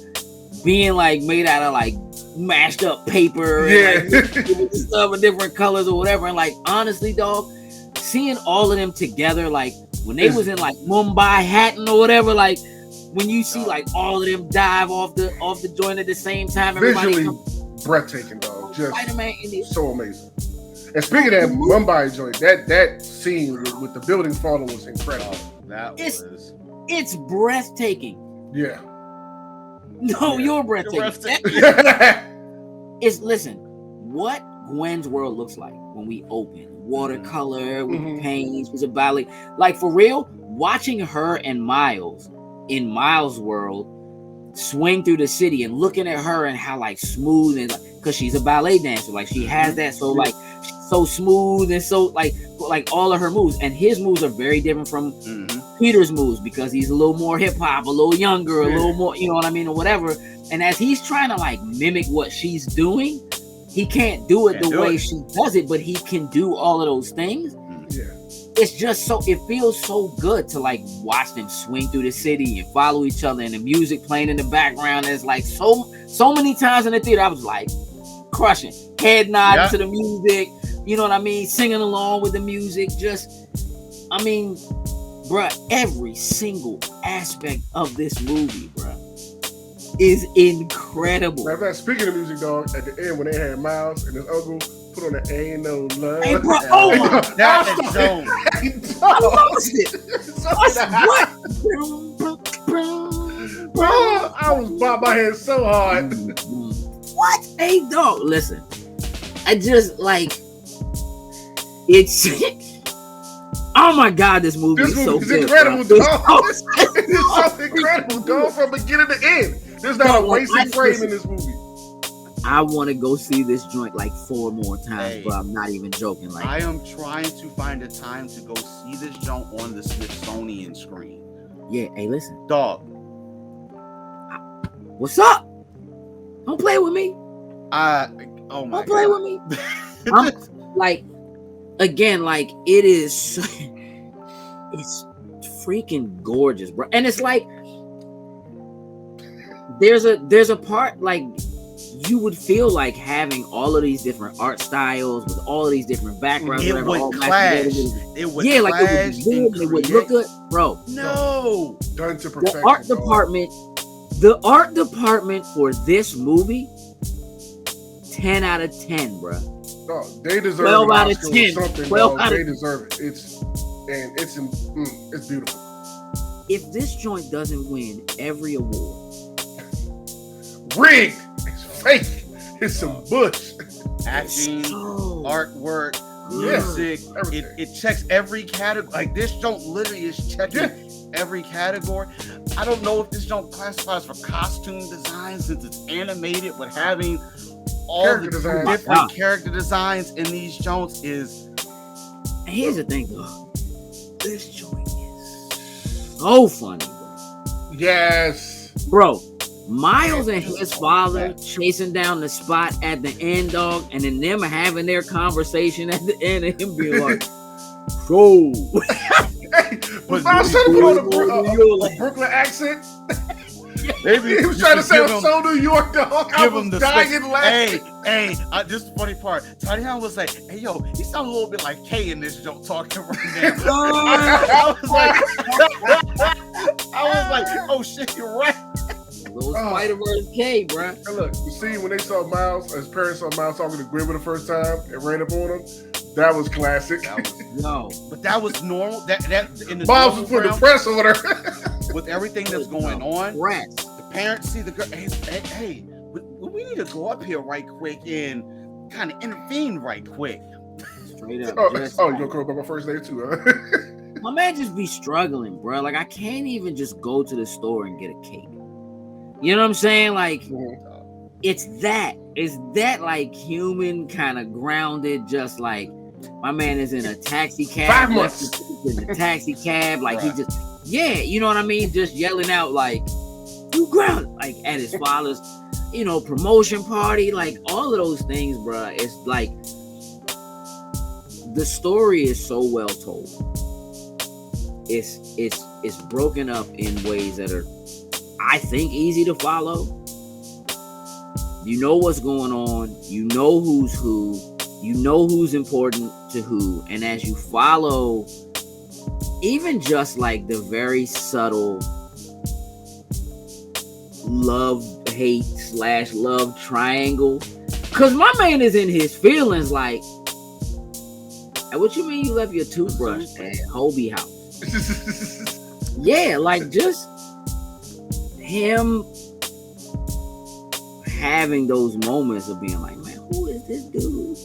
S2: being like made out of like mashed up paper and like stuff in different colors or whatever. And like honestly, dog, seeing all of them together, like when they was in like Mumbai, Hatton or whatever, like when you see like all of them dive off the joint at the same time,
S3: visually breathtaking, dog. Just Spider-Man so amazing. And speaking of that Mumbai joint, that scene with the building falling was incredible.
S2: It's breathtaking.
S3: Yeah.
S2: No, you're breathtaking. Listen, what Gwen's world looks like when we open. Watercolor with paints, with a ballet. Like for real, watching her and Miles in Miles' world swing through the city and looking at her and how like smooth and because she's a ballet dancer, like she has that like so smooth and so like all of her moves, and his moves are very different from Peter's moves because he's a little more hip hop, a little younger, a little more, you know what I mean, or whatever. And as he's trying to like mimic what she's doing, he can't do it the way she does it, but he can do all of those things.
S3: Yeah.
S2: It's just it feels so good to like watch them swing through the city and follow each other, and the music playing in the background. It's like so many times in the theater I was like crushing, head nodding to the music, you know what I mean, singing along with the music. Just, I mean, bruh, every single aspect of this movie, bruh, is incredible.
S3: Matter of fact, speaking of music, dog, at the end when they had Miles and his uncle put on the "Ain't No Love,"
S2: hey, bro, oh my,
S4: that is zone.
S2: I lost it.
S3: Bro, I was bobbing my head so hard.
S2: What? Hey, dog, listen. I just like it's. Oh my God, this movie is so good.
S3: Incredible, dog. It's so incredible, dog, from beginning to end. There's not a wasted frame in this movie.
S2: I want to go see this joint like 4 more times, but I'm not even joking. Like
S4: I am trying to find a time to go see this joint on the Smithsonian screen.
S2: Yeah, hey, listen,
S4: dog.
S2: What's up? Don't play with me.
S4: Oh my
S2: God. Don't play with me. I'm like, again, like it is. It's freaking gorgeous, bro. And it's like there's a part like you would feel like having all of these different art styles with all of these different backgrounds.
S4: It would clash. It would
S2: like it would be good. It would look good, bro.
S4: No,
S3: done to perfection.
S2: The art department for this movie, 10 out of 10, bro.
S3: No, they deserve
S2: 12 out of 10.
S3: 12 out of 10. They deserve it. It's beautiful.
S2: If this joint doesn't win every award,
S3: rigged. It's fake. It's some bush.
S4: Acting, artwork, music. It checks every category. Like this joint literally is checking every category. I don't know if this joint classifies for costume design since it's animated, but having all the different character designs in these joints is.
S2: Here's the thing, though. This joint is so funny, bro.
S3: Yes,
S2: bro. Miles and his father chasing down the spot at the end, dog, and then them having their conversation at the end, and him being like, "So."
S3: But I was trying to put on a Brooklyn accent. Maybe he was trying to say I'm so New York, dog. I was dying laughing.
S4: Hey, this is the funny part. Tony Allen was like, "Hey, yo, he sounds a little bit like K in this joke talking right now." I was like, "Oh shit, you're right."
S2: Little Spider-Verse K, bro.
S3: And look, you see when they saw Miles, his parents saw Miles talking to Gwen for the first time and ran up on him. That was classic.
S4: But that was normal. That in the
S3: Miles was putting the press on her.
S4: With everything that's going on, the parents see the girl. Hey, we need to go up here right quick and kind of intervene right quick.
S2: Straight up.
S3: You gonna come up my first day too, huh?
S2: My man just be struggling, bro. Like I can't even just go to the store and get a cake. You know what I'm saying? Like it's that like human kind of grounded, just like my man is in a taxi cab.
S3: 5 months
S2: in a taxi cab, like he just you know what I mean? Just yelling out like you grounded, like at his father's, promotion party, like all of those things, bro. It's like the story is so well told. It's broken up in ways that are, I think, easy to follow. You know what's going on. You know who's who. You know who's important to who. And as you follow, even just like the very subtle love-hate / love triangle. Because my man is in his feelings like, hey, what you mean you left your toothbrush at Hobie house? Yeah, like just him having those moments of being like, man, who is this dude?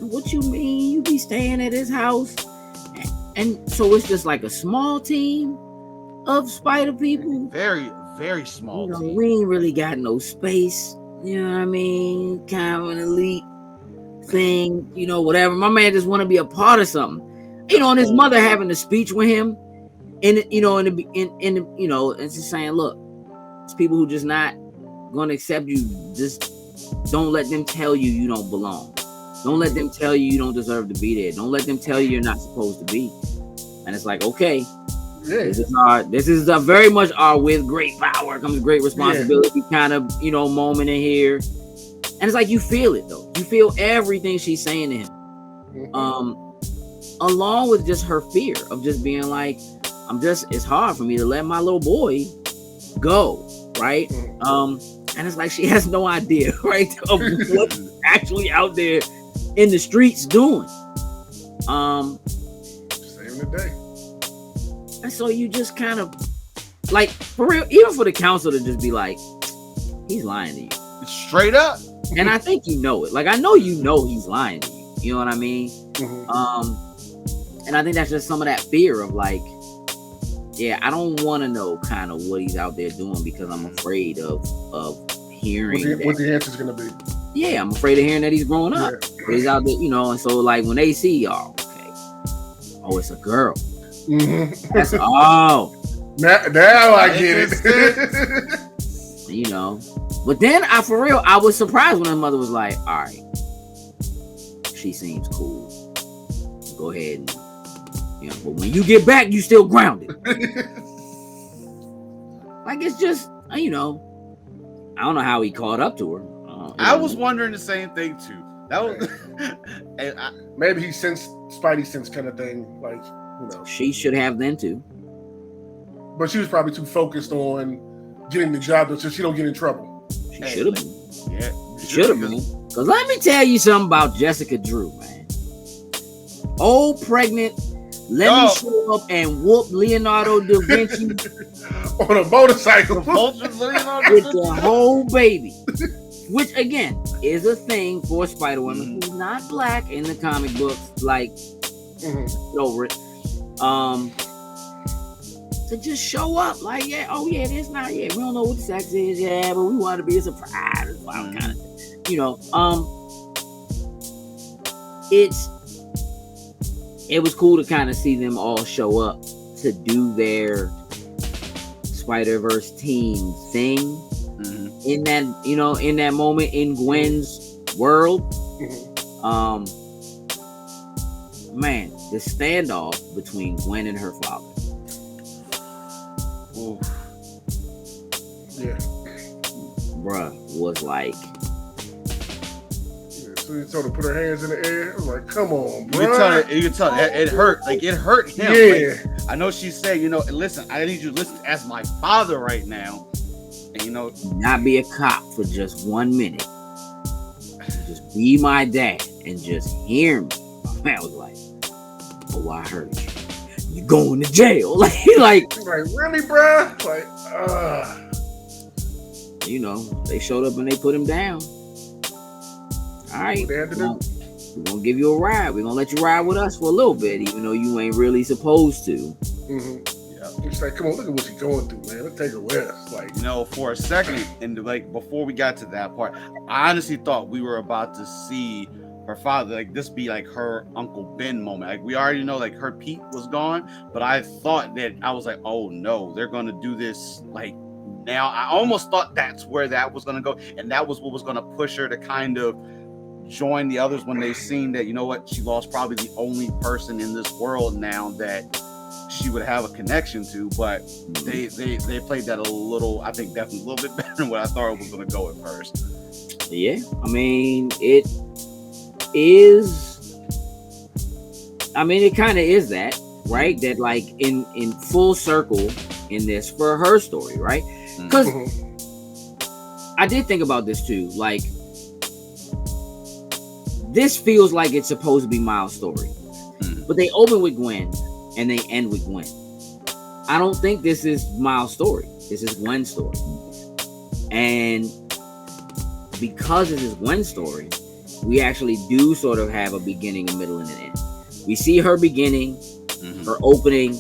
S2: What you mean you be staying at his house? And so it's just like a small team of spider people.
S4: Very, very small team.
S2: We ain't really got no space. You know what I mean? Kind of an elite thing, whatever. My man just want to be a part of something. And his mother having a speech with him, and and just saying, look, it's people who just not gonna accept you. Just don't let them tell you you don't belong. Don't let them tell you don't deserve to be there. Don't let them tell you you're not supposed to be. And it's like, okay, this is very much our with great power comes great responsibility kind of moment in here. And it's like you feel it though. You feel everything she's saying to him. Along with just her fear of just being like, it's hard for me to let my little boy go, right? And it's like she has no idea, right, of what's actually out there in the streets doing.
S3: Saving the day.
S2: And so you just kind of like, for real, even for the council to just be like, he's lying to you.
S4: Straight up.
S2: And I think you know it. Like I know he's lying to you. You know what I mean? And I think that's just some of that fear of like, I don't want to know kind of what he's out there doing because I'm afraid of hearing
S3: what the answer's gonna be.
S2: Yeah, I'm afraid of hearing that he's growing up. But he's out there, and so like when they see y'all, okay, it's a girl. That's
S3: now I get it.
S2: But then I was surprised when her mother was like, all right, she seems cool. Go ahead and but when you get back, you still grounded. Like it's just, I don't know how he caught up to her.
S4: I was wondering the same thing too. That was
S3: maybe he sensed Spidey sense kind of thing, like
S2: she should have then too.
S3: But she was probably too focused on getting the job done so she don't get in trouble.
S2: She should have been.
S4: Yeah,
S2: she should have been. Because let me tell you something about Jessica Drew, man. Old pregnant. Let me show up and whoop Leonardo da Vinci
S3: on a motorcycle
S2: with the whole baby. Which again is a thing for Spider-Woman who's not black in the comic books, like over it. To just show up, like, this not we don't know what the sex is, but we want to be a surprise, kind of, it was cool to kind of see them all show up to do their Spider-Verse team thing in that, in that moment in Gwen's world. Man, the standoff between Gwen and her father.
S3: Ooh. Yeah.
S2: Bruh, was like
S3: So he told her to put her hands in the air. I was like, come on, bro.
S4: You can tell it hurt. Like, it hurt him.
S3: Yeah.
S4: Like, I know she said, listen, I need you to listen as my father right now. And,
S2: not be a cop for just 1 minute. Just be my dad and just hear me. My man was like, oh, I heard you. You going to jail. like,
S3: really, bro? Like,
S2: they showed up and they put him down. All right, we're gonna give you a ride. We're gonna let you ride with us for a little bit, even though you ain't really supposed to.
S3: Mm-hmm. Yeah, it's like, come on, look at what she's going through, man. Let's take her with us. Like,
S4: for a second, and like before we got to that part, I honestly thought we were about to see her father, like this be like her Uncle Ben moment. Like, we already know, like, her Pete was gone, but I thought that I was like, oh no, they're gonna do this like. Now, I almost thought that's where that was going to go, and that was what was going to push her to kind of join the others when they seen that, she lost probably the only person in this world now that she would have a connection to. But they played that a little, I think definitely a little bit better than what I thought it was going to go at first.
S2: Yeah, I mean, it is. I mean, it kind of is that, right? That like in full circle in this for her story, right? Because I did think about this too. Like, this feels like it's supposed to be Miles' story, but they open with Gwen and they end with Gwen. I don't think this is Miles' story. This is Gwen's story, and because this is Gwen's story, we actually do sort of have a beginning, a middle, and an end. We see her beginning, her opening,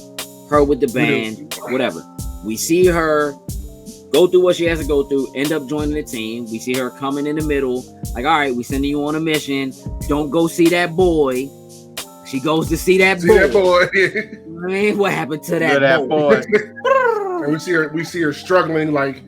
S2: her with the band, whatever. We see her go through what she has to go through, end up joining the team. We see her coming in the middle, like, all right, we sending you on a mission. Don't go see that boy. She goes to see that boy. I mean, what happened to that boy?
S3: And we see her struggling, like,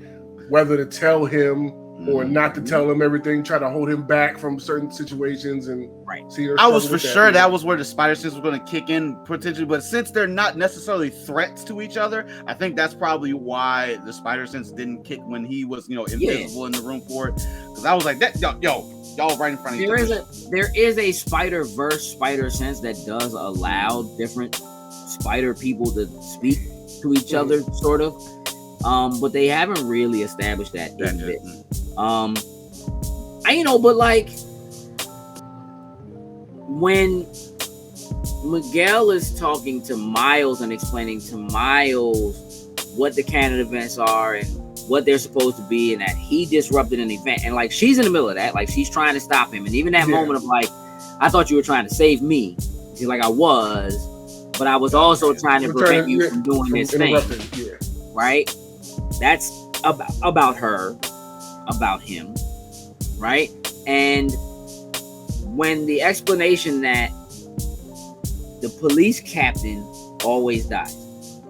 S3: whether to tell him or not to tell him everything, try to hold him back from certain situations, and see her.
S4: I was for sure that was where the spider sense was going to kick in potentially, but since they're not necessarily threats to each other, I think that's probably why the spider sense didn't kick when he was, invisible in the room for it. Because I was like, that y'all right in front of each other.
S2: There is a Spider-Verse spider sense that does allow different spider people to speak to each other, sort of. But they haven't really established that in this. But like when Miguel is talking to Miles and explaining to Miles what the canon events are and what they're supposed to be, and that he disrupted an event, and like she's in the middle of that, like she's trying to stop him, and even that moment of like, I thought you were trying to save me. She's like, I was, but I was also trying to prevent you from doing this thing, right? That's about her, about him, right? And when the explanation that the police captain always dies,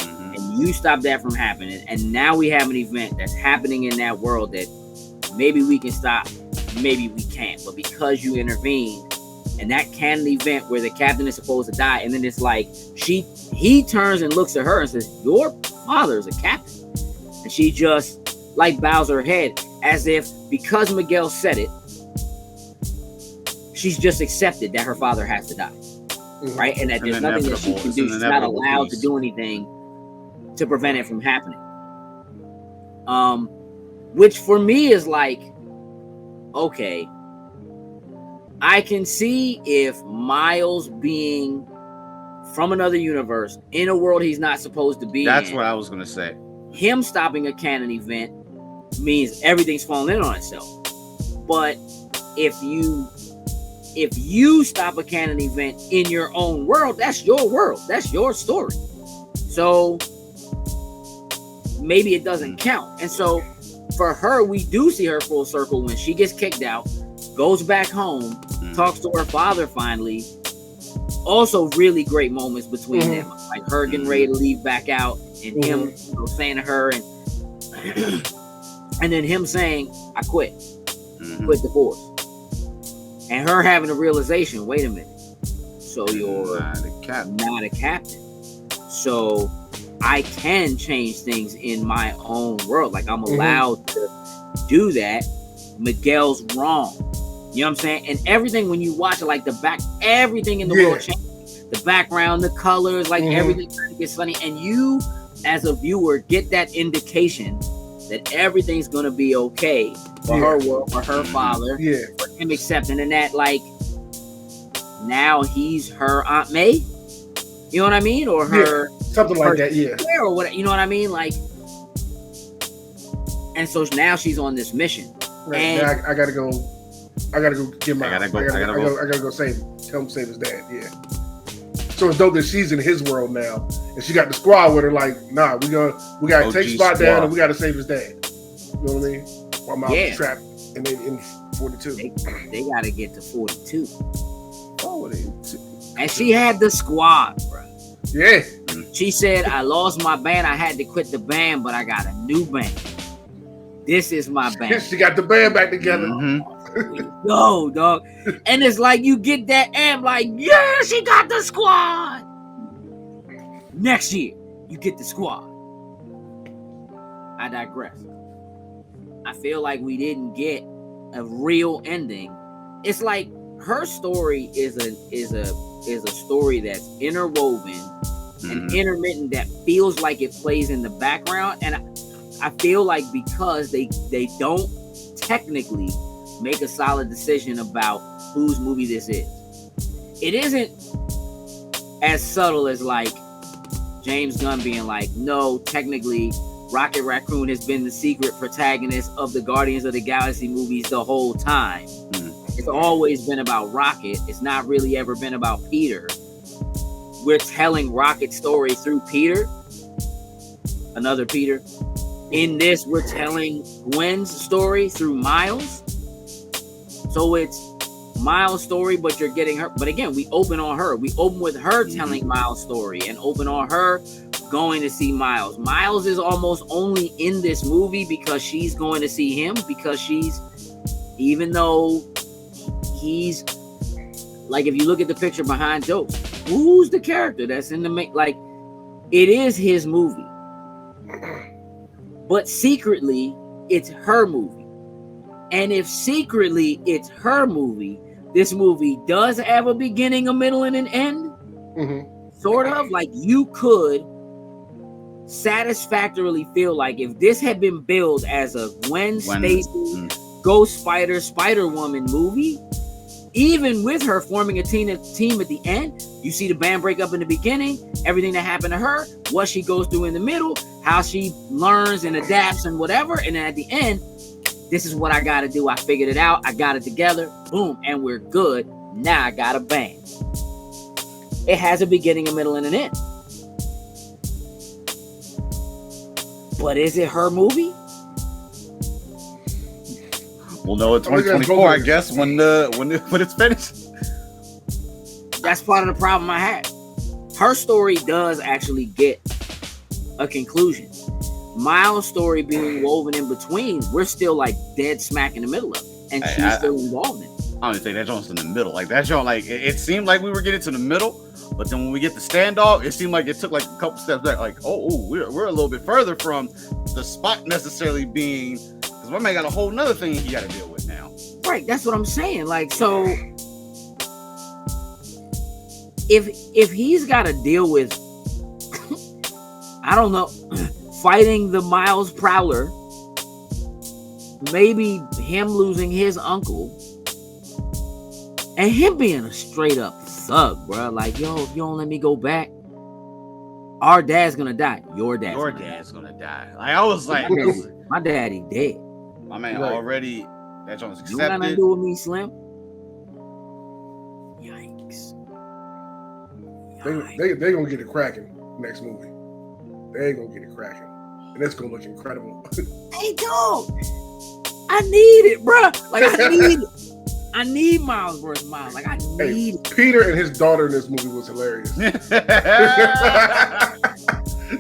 S2: and you stop that from happening, and now we have an event that's happening in that world that maybe we can stop, maybe we can't, but because you intervened, and that canon event where the captain is supposed to die, and then it's like he turns and looks at her and says, your father is a captain. And she just like bows her head as if because Miguel said it, she's just accepted that her father has to die, right? And that there's nothing that she can do. She's not allowed to do anything to prevent it from happening. Which for me is like, okay, I can see if Miles being from another universe in a world he's not supposed to be in.
S4: That's what I was going to say.
S2: Him stopping a canon event means everything's falling in on itself. But if you stop a canon event in your own world, that's your world. That's your story. So maybe it doesn't count. And so for her, we do see her full circle when she gets kicked out, goes back home, talks to her father finally. Also really great moments between them. Like her getting ready to leave back out and him saying to her and then him saying, I quit. Quit the force. And her having a realization, wait a minute. So you're not a captain. So I can change things in my own world. Like I'm allowed to do that. Miguel's wrong. You know what I'm saying? And everything when you watch it, like everything in the world changes. The background, the colors, like everything gets funny. And you, as a viewer, get that indication that everything's gonna be okay for her world, for her father, for him accepting, and that like now he's her Aunt May. You know what I mean? Or her
S3: something like that,
S2: or what, you know what I mean? Like, and so now she's on this mission.
S3: Right.
S2: And
S3: now I gotta go get my I gotta go save him. Tell him to save his dad. Yeah. So it's dope that she's in his world now. And she got the squad with her, like, nah, we gotta take Spot down and we gotta save his dad. You know what I mean? While Miles trapped in 42.
S2: They gotta get to 42.
S3: 42.
S2: And she had the squad, bro.
S3: Yeah.
S2: She said, I lost my band. I had to quit the band, but I got a new band. This is my band.
S3: She got the band back together.
S2: Yo, dog. And it's like you get that amp, like, yeah, she got the squad. Next year, you get the squad. I digress. I feel like we didn't get a real ending. It's like her story is a story that's interwoven and intermittent, that feels like it plays in the background. And I feel like because they don't technically make a solid decision about whose movie this is, it isn't as subtle as like James Gunn being like, no, technically Rocket Raccoon has been the secret protagonist of the Guardians of the Galaxy movies the whole time. It's always been about Rocket. It's not really ever been about Peter. We're telling Rocket's story through Peter, another Peter. In this, we're telling Gwen's story through Miles. So it's Miles' story, but you're getting her. But again, we open on her. We open with her telling Miles' story and open on her going to see Miles. Miles is almost only in this movie because she's going to see him, because even though he's like, if you look at the picture behind Jokes, who's the character that's in the like, it is his movie, but secretly it's her movie. And if secretly it's her movie, this movie does have a beginning, a middle, and an end. Sort of like you could satisfactorily feel like if this had been billed as a Gwen Stacy, Ghost Spider, Spider-Woman movie, even with her forming a team at the end, you see the band break up in the beginning, everything that happened to her, what she goes through in the middle, how she learns and adapts and whatever, and then at the end, this is what I gotta do. I figured it out. I got it together. Boom, and we're good. Now I got a band. It has a beginning, a middle, and an end. But is it her movie?
S4: We'll know in 2024, I guess, when it's finished.
S2: That's part of the problem I have. Her story does actually get a conclusion. Miles' story being woven in between, we're still like dead smack in the middle of it, and she's still involved in it.
S4: I don't think that joint's in the middle. Like that joint, like it seemed like we were getting to the middle, but then when we get the standoff, it seemed like it took like a couple steps back. Like, we're a little bit further from the spot necessarily being, because my man got a whole nother thing he got to deal with now.
S2: Right, that's what I'm saying. Like, so if he's got to deal with, I don't know, fighting the Miles Prowler, maybe him losing his uncle, and him being a straight up thug, bro. Like, yo, if you don't let me go back, our dad's gonna die. Your dad's gonna die.
S4: Like, I was like,
S2: my daddy dead.
S4: My man already, that joint was accepted.
S2: You got nothing to do with me, Slim. Yikes.
S3: They gonna get it cracking next movie. They gonna get it cracking. And it's gonna look incredible.
S2: Hey, dog. I need it, bro. Like, I need it. I need Miles versus Miles. Like, I need it.
S3: Peter and his daughter in this movie was hilarious.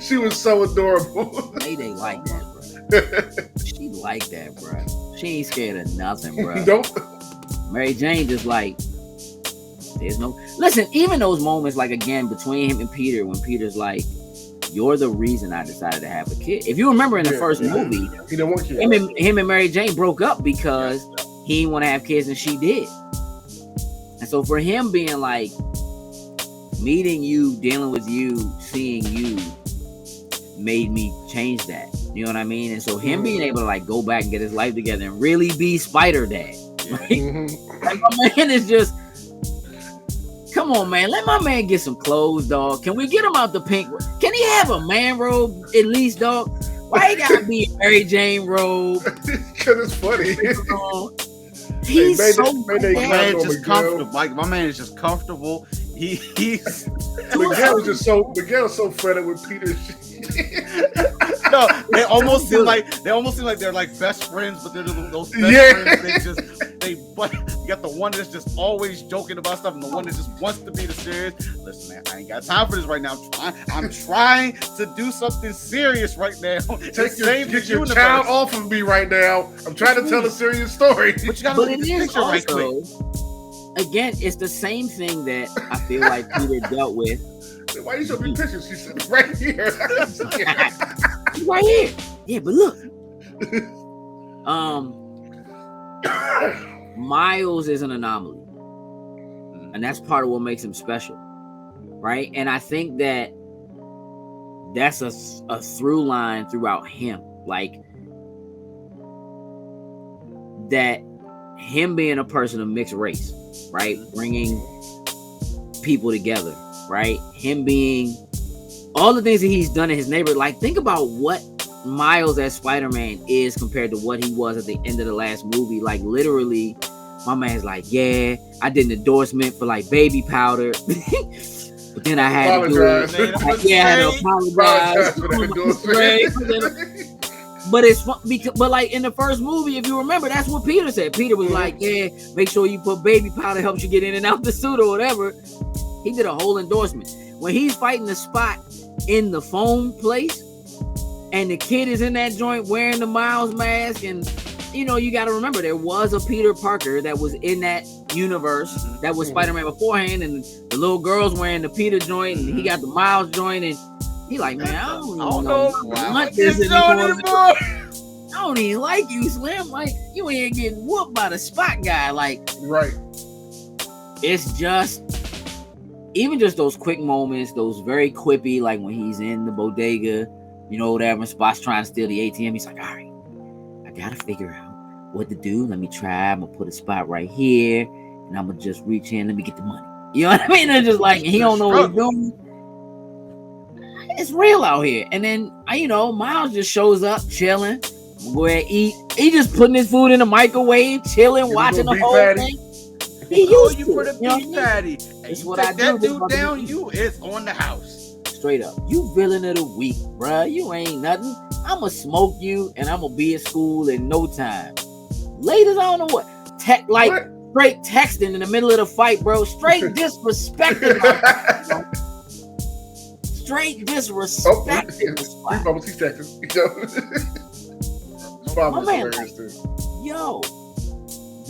S3: She was so adorable.
S2: They like that, bro. She like that, bro. She ain't scared of nothing, bro.
S3: Nope.
S2: Mary Jane just like, there's no... Listen, even those moments, like, again, between him and Peter, when Peter's like, you're the reason I decided to have a kid. If you remember in the first movie,
S3: he didn't want kids.
S2: Him and Mary Jane broke up because he didn't want to have kids and she did. And so for him being like, meeting you, dealing with you, seeing you made me change that. You know what I mean? And so him being able to like go back and get his life together and really be Spider Dad. Right? Like my man is just, come on, man. Let my man get some clothes, dog. Can we get him out the pink? Can he have a man robe at least, dog? Why he gotta be a Mary Jane robe?
S3: Because it's funny.
S2: He's so
S4: my man is just comfortable. Like my man is just comfortable. He's
S3: Miguel's so fed up with Peter.
S4: No, they almost seem like they're like best friends, but they're those best friends. But you got the one that's just always joking about stuff, and the one that just wants to be the serious. Listen, man, I ain't got time for this right now. I'm trying to do something serious right now.
S3: Get your child off of me right now. I'm trying to tell a serious story.
S2: But you gotta look at the picture right quick. Again, it's the same thing that I feel like Peter dealt with.
S3: Why you showing me pictures? She's sitting right here.
S2: Right here. Yeah, but look. Miles is an anomaly. And that's part of what makes him special. Right? And I think that that's a through line throughout him. Like that him being a person of mixed race, right? Bringing people together, right? Him being all the things that he's done in his neighborhood. Like, think about what Miles as Spider-Man is compared to what he was at the end of the last movie. Like, literally, my man's like, yeah, I did an endorsement for like baby powder. But then I had to do it. I had to apologize for that endorsement. But it's fun because, but like in the first movie, if you remember, that's what Peter said. Peter was like, yeah, make sure you put baby powder, helps you get in and out the suit or whatever. He did a whole endorsement. When he's fighting the Spot in the phone place and the kid is in that joint wearing the Miles mask, and you know, you got to remember there was a Peter Parker that was in that universe that was Spider-Man beforehand, and the little girl's wearing the Peter joint and he got the Miles joint, and he like, man, I don't know what this is anymore. I don't even like you, Slim. Like, you ain't getting whooped by the Spot guy. Like,
S3: right.
S2: It's just, even just those quick moments, those very quippy, like when he's in the bodega, you know, whatever, Spot's trying to steal the ATM. He's like, all right, I got to figure out what to do. Let me try. I'm going to put a spot right here, and I'm going to just reach in. Let me get the money. You know what I mean? It's just like, he don't know what he's doing. It's real out here. And then, you know, Miles just shows up chilling, where he just putting his food in the microwave, chilling, watching the whole thing. He used
S4: you for the beef patty.
S2: That's what I do.
S4: That dude down, you is on the house.
S2: Straight up. You villain of the week, bruh. You ain't nothing. I'ma smoke you, and I'ma be at school in no time. Ladies, I don't know what. Straight texting in the middle of the fight, bro. Straight disrespecting. Straight disrespecting.
S3: Bubble tea texting.
S2: Yo,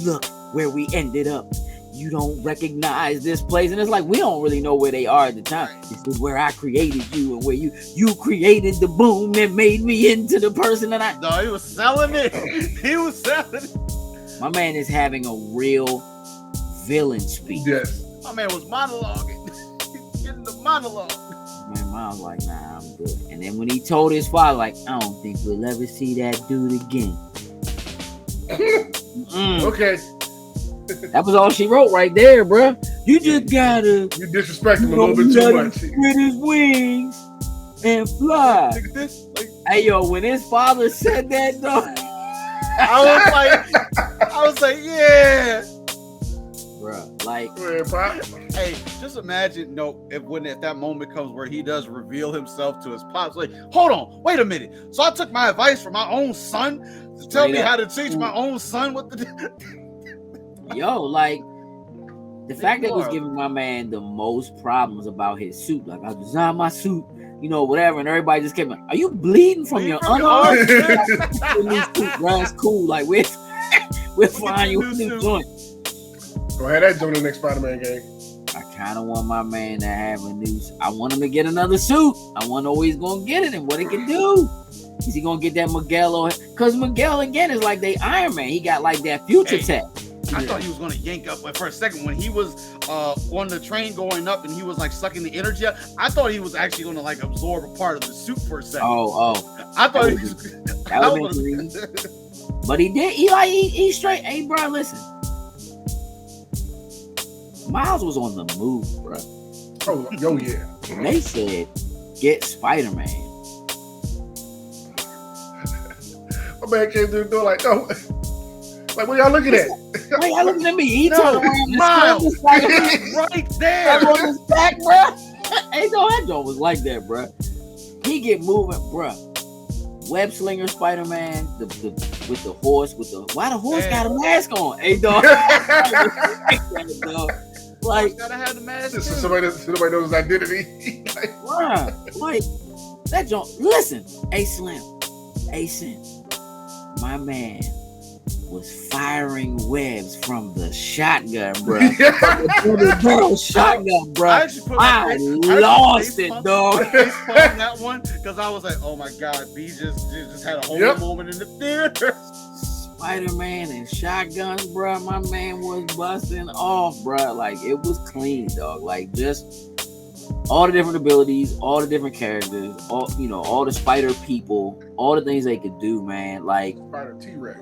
S2: look where we ended up. You don't recognize this place, and it's like we don't really know where they are at the time. This is where I created you, and where you created the boom that made me into the person that I.
S4: No, he was selling it. He was selling it.
S2: My man is having a real villain speech.
S3: Yes,
S4: my man was monologuing. He's getting the monologue.
S2: Man, Miles like, nah, I'm good. And then when he told his father, like, I don't think we'll ever see that dude again.
S3: Okay.
S2: That was all she wrote right there, bro. You just gotta.
S3: You disrespect him a little bit too much.
S2: With his wings and fly.
S4: Look at this.
S2: Hey, yo, when his father said that, though,
S4: I was like, yeah.
S2: Bro, like,
S4: hey, just imagine, if that moment comes where he does reveal himself to his pops, like, hold on, wait a minute. So I took my advice from my own son to tell me how to teach my own son what to do.
S2: Yo, like, the fact that he was giving my man the most problems about his suit, like, I designed my suit, you know, whatever, and everybody just kept like, are you bleeding from your unarmed? Bro, it's cool. Like, we're fine. You new joint.
S3: Go ahead, that joint in the next Spider-Man game.
S2: I kind of want my man to have a new. I want him to get another suit. I want to know he's gonna get it and what it can do. Is he gonna get that Miguel? Because Miguel again is like the Iron Man. He got like that future tech.
S4: I thought he was gonna yank up, but for a second when he was on the train going up and he was like sucking the energy up, I thought he was actually gonna like absorb a part of the suit for a second.
S2: I
S4: thought
S2: he was. That would be But he did. He straight. Hey, bro, listen. Miles was on the move, bro.
S3: Oh yeah.
S2: And they said, get Spider-Man.
S3: My man came through the door like, no. Like, what y'all looking at?
S2: Why y'all looking at me? He turned around.
S4: Miles, right there.
S2: On his back, bro. Hey, no, that joke was like that, bro. He get moving, bro. Web slinger Spider-Man, with the horse, why the horse got a mask on? Hey, dog. Like,
S4: gotta have the mask.
S3: So somebody knows his identity.
S2: like that joke. Listen, Slim, my man was firing webs from the shotgun, bro. The shotgun, bro. I lost it, dog.
S4: I that one because I was like, oh my god, B just had a whole moment in the theater.
S2: Spider-Man and shotguns, bro. My man was busting off, bro. Like, it was clean, dog. Like, just all the different abilities, all the different characters, all the spider people, all the things they could do, man. Like
S3: Spider T-Rex.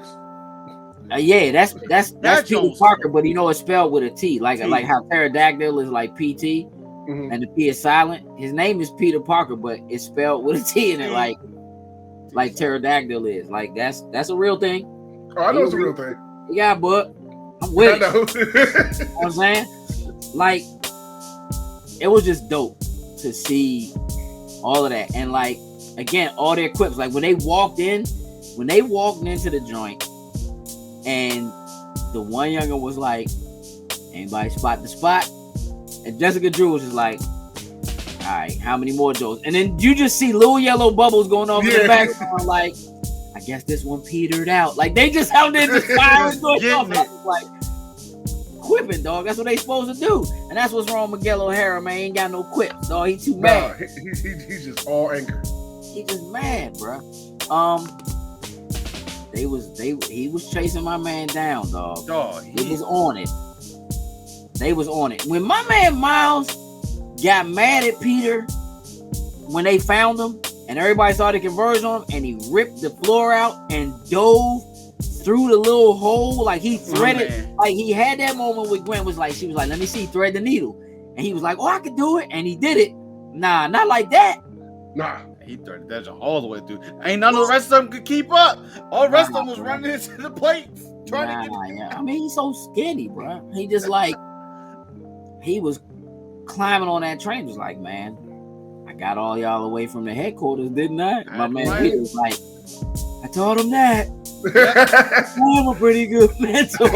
S2: Yeah, that's Peter Parker, but it's spelled with a T, like how pterodactyl is like PT, and the P is silent. His name is Peter Parker, but it's spelled with a T in it, like pterodactyl is. Like that's a real thing.
S3: Oh, I know it's a real thing.
S2: Yeah, but I'm with it.
S3: I know.
S2: You know what I'm saying? Like, it was just dope to see all of that, and like again, all their quips. Like when they walked into the joint. And the one younger was like, anybody spot the spot? And Jessica Drew was just like, all right, how many more Joes? And then you just see little yellow bubbles going off in the background, like, I guess this one petered out. Like, they just out there just firing going off. Like, quipping, dog. That's what they supposed to do. And that's what's wrong with Miguel O'Hara, man. He ain't got no quips, dog. He too mad.
S3: He's just all anger.
S2: He just mad, bro. He was chasing my man down, dog. He was on it. They was on it. When my man Miles got mad at Peter when they found him and everybody started to converge on him and he ripped the floor out and dove through the little hole, like he threaded, like he had that moment with Gwen she was like, let me see, thread the needle. And he was like, oh, I could do it. And he did it. Nah, not like that.
S3: Nah.
S4: He threaded that all the way through. Ain't none of the rest of them could keep up. All the rest of them was running into the plate. Trying to get
S2: I mean, he's so skinny, bro. He just he was climbing on that train. Just like, man, I got all y'all away from the headquarters, didn't I? My man Peter was like, I told him that. I'm a pretty good mentor.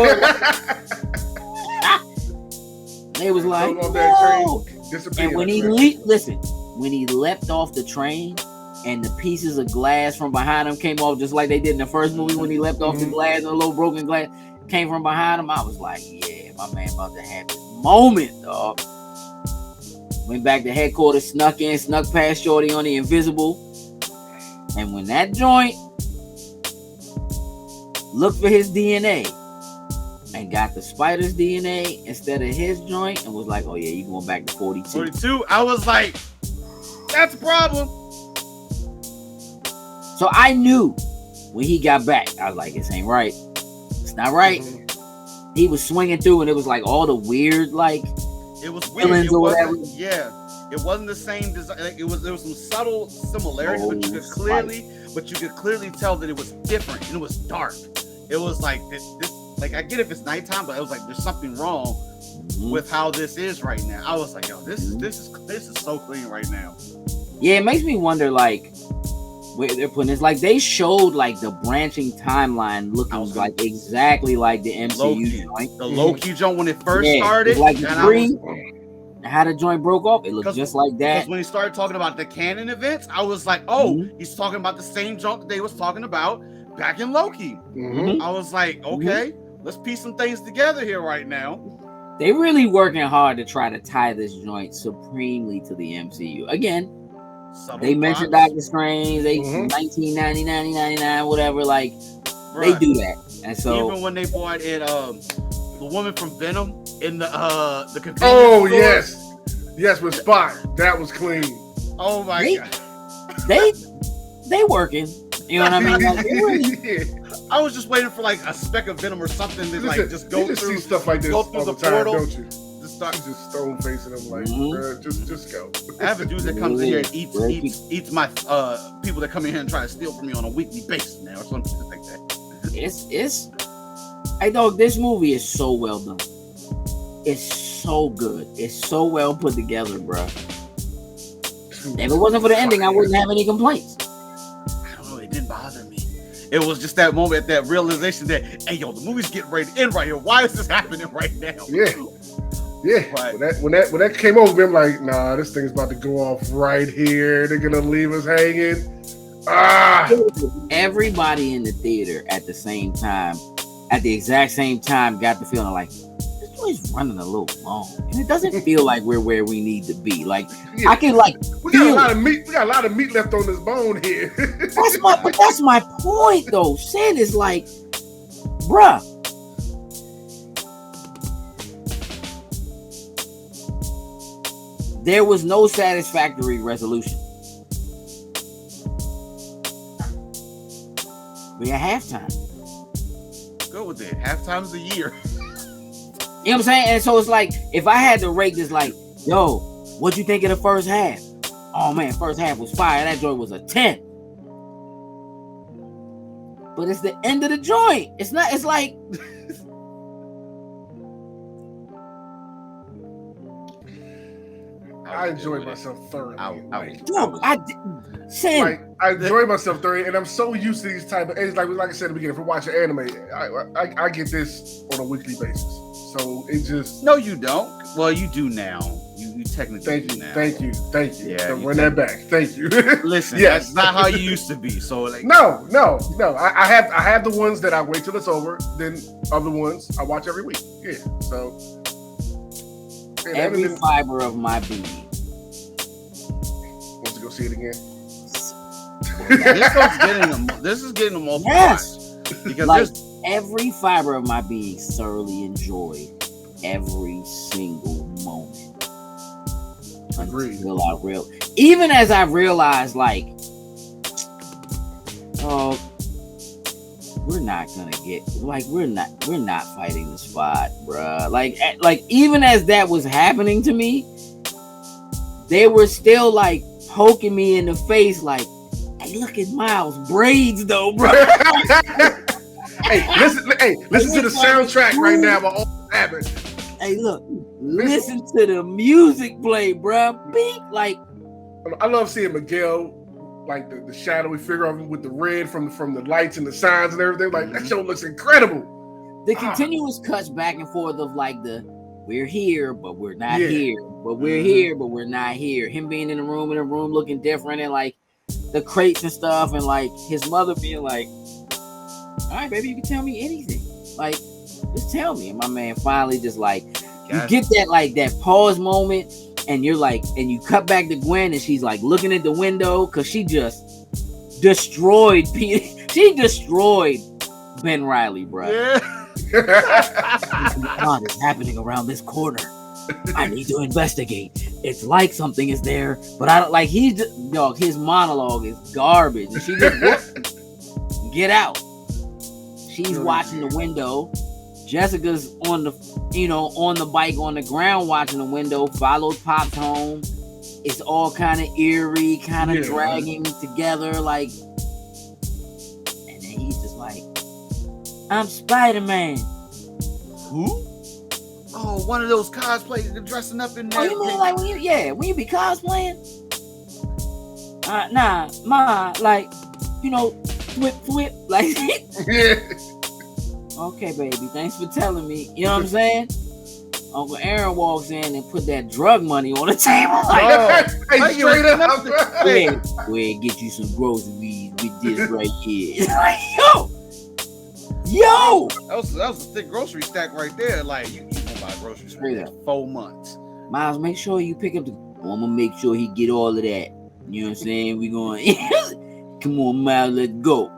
S2: They was like, no. And when he when he leapt off the train and the pieces of glass from behind him came off just like they did in the first movie when he leapt off the glass and a little broken glass came from behind him, I was like, yeah, my man about to have his moment, dog. Went back to headquarters, snuck past Shorty on the invisible. And when that joint looked for his DNA and got the spider's DNA instead of his joint and was like, oh yeah, you going back to 42.
S4: 42, I was like, that's a problem.
S2: So I knew when he got back, I was like, this ain't right. It's not right. He was swinging through and it was like all the weird, like,
S4: it was weird. It wasn't, it wasn't the same design. Like, there was some subtle similarities, but you could clearly tell that it was different and it was dark. It was like this like, I get if it's nighttime, but it was like there's something wrong with how this is right now. I was like, yo, this is so clean right now.
S2: Yeah, it makes me wonder, like, where they're putting this. Like, they showed like the branching timeline looking like exactly like the MCU joint.
S4: The Loki joint when it first started,
S2: like how the joint broke off, it looked just like that.
S4: Because when he started talking about the canon events, I was like, oh, he's talking about the same joint that they was talking about back in Loki. I was like, okay, let's piece some things together here right now.
S2: They really working hard to try to tie this joint supremely to the MCU. Again, they mentioned Doctor Strange, 1990, 99, whatever. Like, they do that. And so
S4: even when they brought in the woman from Venom in the convenience
S3: store. Yes, with Spot, that was clean.
S4: Oh my god,
S2: they working. You know what I mean? Like,
S4: I was just waiting for like a speck of Venom or something to like just go through
S3: see stuff like this
S4: go through
S3: all
S4: the
S3: the time,
S4: portal.
S3: don't you?
S4: Just start
S3: just stone facing them like, bruh, just go.
S4: I have a dude that comes in here and eats my people that come in here and try to steal from me on a weekly basis now or something like that.
S2: It's hey dog, this movie is so well done. It's so good. It's so well put together, bro. If it wasn't for the ending, I wouldn't have any complaints.
S4: I don't know, it didn't bother me. It was just that moment, that realization that, hey yo, the movie's getting ready to end right here. Why is this happening right now?
S3: Yeah.
S4: Right.
S3: When that came over, I'm like, nah, this thing's about to go off right here. They're gonna leave us hanging.
S2: Everybody in the theater at the same time, at the exact same time, got the feeling like this joint's running a little long, and it doesn't feel like we're where we need to be. Like I can like
S3: we got a lot of meat. We got a lot of meat left on this bone here.
S2: That's my point though. Sid is like, bruh. There was no satisfactory resolution. We at halftime.
S4: Go with it. Halftime's a year.
S2: You know what I'm saying? And so it's like, if I had to rate this, like, yo, what'd you think of the first half? Oh man, first half was fire. That joint was a 10. But it's the end of the joint. It's not. It's like.
S3: I enjoyed myself thoroughly.
S2: I
S3: enjoyed myself thoroughly, and I'm so used to these type of things. Like I said at the beginning, if we're watching anime, I get this on a weekly basis. So it just
S4: no, you don't. Well, you do now. You technically do now.
S3: Thank you.
S4: Yeah,
S3: so run that back. Thank you.
S4: Listen, that's not how you used to be. So like,
S3: no. I have the ones that I wait till it's over. Then other ones I watch every week. Yeah. So
S2: every fiber of my being.
S3: Want to go see it again?
S4: This is getting them all.
S2: Yes.
S4: Because
S2: like every fiber of my being thoroughly enjoyed every single moment.
S3: Agreed.
S2: Even as I realized, like, oh, we're not fighting the Spot, bruh. Like even as that was happening to me, they were still like poking me in the face, like, hey, look at Miles' braids though, bro.
S3: Hey, listen to the soundtrack right now about all this happening.
S2: Hey, look, listen to the music play, bro. Beat like.
S3: I love seeing Miguel, like the shadowy figure of him with the red from the lights and the signs and everything. Like that show looks incredible.
S2: The continuous cuts back and forth of like the we're here, but we're not here, but we're here, but we're not here. Him being in the room looking different, and like the crates and stuff, and like his mother being like, all right, baby, you can tell me anything. Like, just tell me. And my man finally just like, you get that like that pause moment, and you're like, and you cut back to Gwen, and she's like looking at the window because she just destroyed Peter. She destroyed Ben Reilly, bro. Yeah. What is happening around this corner? I need to investigate. It's like something is there, but I don't like. He's just, dog. His monologue is garbage, and she just get out. She's watching the window. Jessica's on the bike on the ground watching the window. Followed Pops home. It's all kind of eerie, kind of dragging together, like. And then he's just like, "I'm Spider-Man."
S4: Who? Oh, one of those cosplays dressing up in there.
S2: Oh, you mean like when you be cosplaying? Nah, like, flip, like.
S3: Yeah.
S2: Okay, baby, thanks for telling me. You know what I'm saying? Uncle Aaron walks in and put that drug money on the table. Like,
S3: hey, straight up.
S2: Where get you some groceries with this right here. Like, yo.
S4: That was a thick grocery stack right there. Like, you gonna buy grocery store in 4 months.
S2: Miles, make sure you pick up I'm gonna make sure he get all of that. You know what I'm saying? We going come on, Miles, let's go.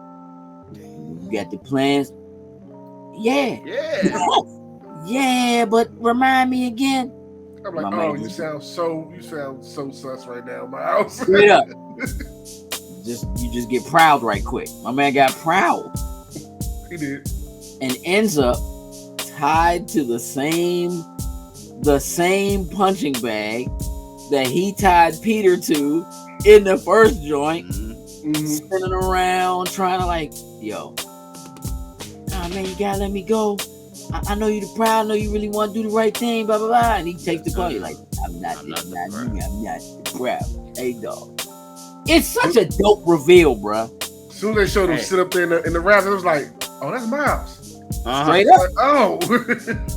S2: You got the plans? Yeah. Yeah, but remind me again.
S3: I'm like, you sound so sus right now, Miles.
S2: Straight up. You just get proud right quick. My man got proud.
S3: He did.
S2: And ends up tied to the same punching bag that he tied Peter to in the first joint, spinning around, trying to like, yo, man, you gotta let me go. I know you're proud. I know you really want to do the right thing, blah, blah, blah. And he takes the call. You're like, I'm not proud. Hey, dog. It's such a dope reveal, bro.
S3: As soon as they showed him sit up there in the rafters, it was like, oh, that's Miles.
S2: Straight up.
S3: Like, oh.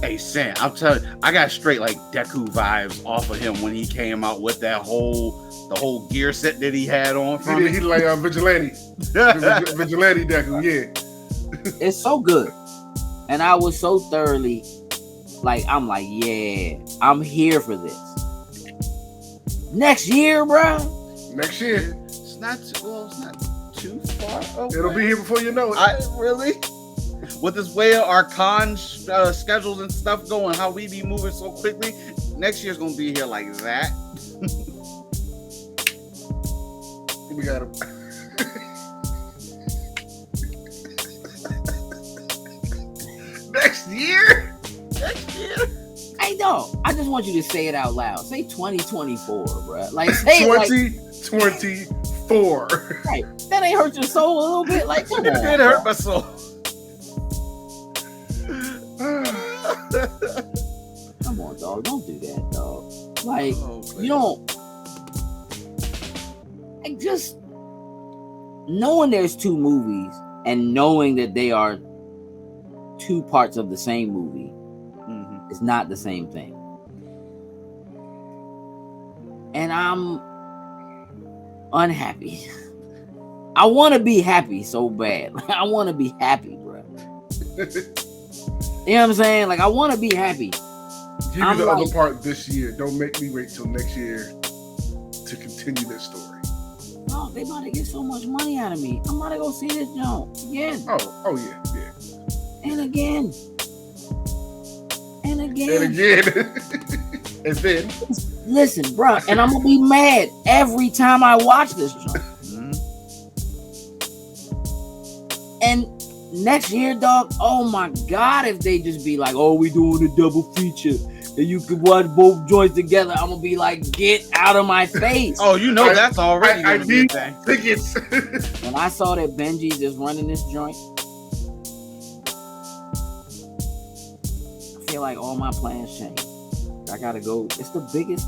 S4: Hey, Sam, I'm telling you, I got straight like Deku vibes off of him when he came out with the whole gear set that he had on.
S3: He like Vigilante. Vigilante Deku, yeah.
S2: It's so good. And I was so thoroughly I'm like, yeah, I'm here for this. Next year, bro.
S3: Next year.
S4: It's not too far away.
S3: It'll be here before you know it.
S4: Really? With this way our con schedules and stuff going, how we be moving so quickly, next year's gonna be here like that.
S3: We got him. Next year?
S2: Hey, no. I just want you to say it out loud. Say 2024, bro. Like, say
S3: 2024.
S2: Right. That ain't hurt your soul a little bit? Like, come on.
S4: It hurt my soul.
S2: Come on, dog. Don't do that, dog. Like, you don't. Like, just knowing there's two movies and knowing that they are two parts of the same movie is not the same thing. And I'm unhappy. I want to be happy so bad. I want to be happy, bro. You know what I'm saying? Like, I want to be happy.
S3: Give me the other part this year. Don't make me wait till next year to continue this story.
S2: No, they about to get so much money out of me. I'm about to go see this joint again.
S3: Oh yeah.
S2: And again.
S3: And then.
S2: Listen, bro, and I'm gonna be mad every time I watch this joint. And next year, dog, oh my God, if they just be like, oh, we doing a double feature and you could watch both joints together, I'm gonna be like, get out of my face.
S4: Oh, you know that's already
S3: I need tickets.
S2: When I saw that Benji just running this joint, I feel like all my plans changed. I gotta go. It's the biggest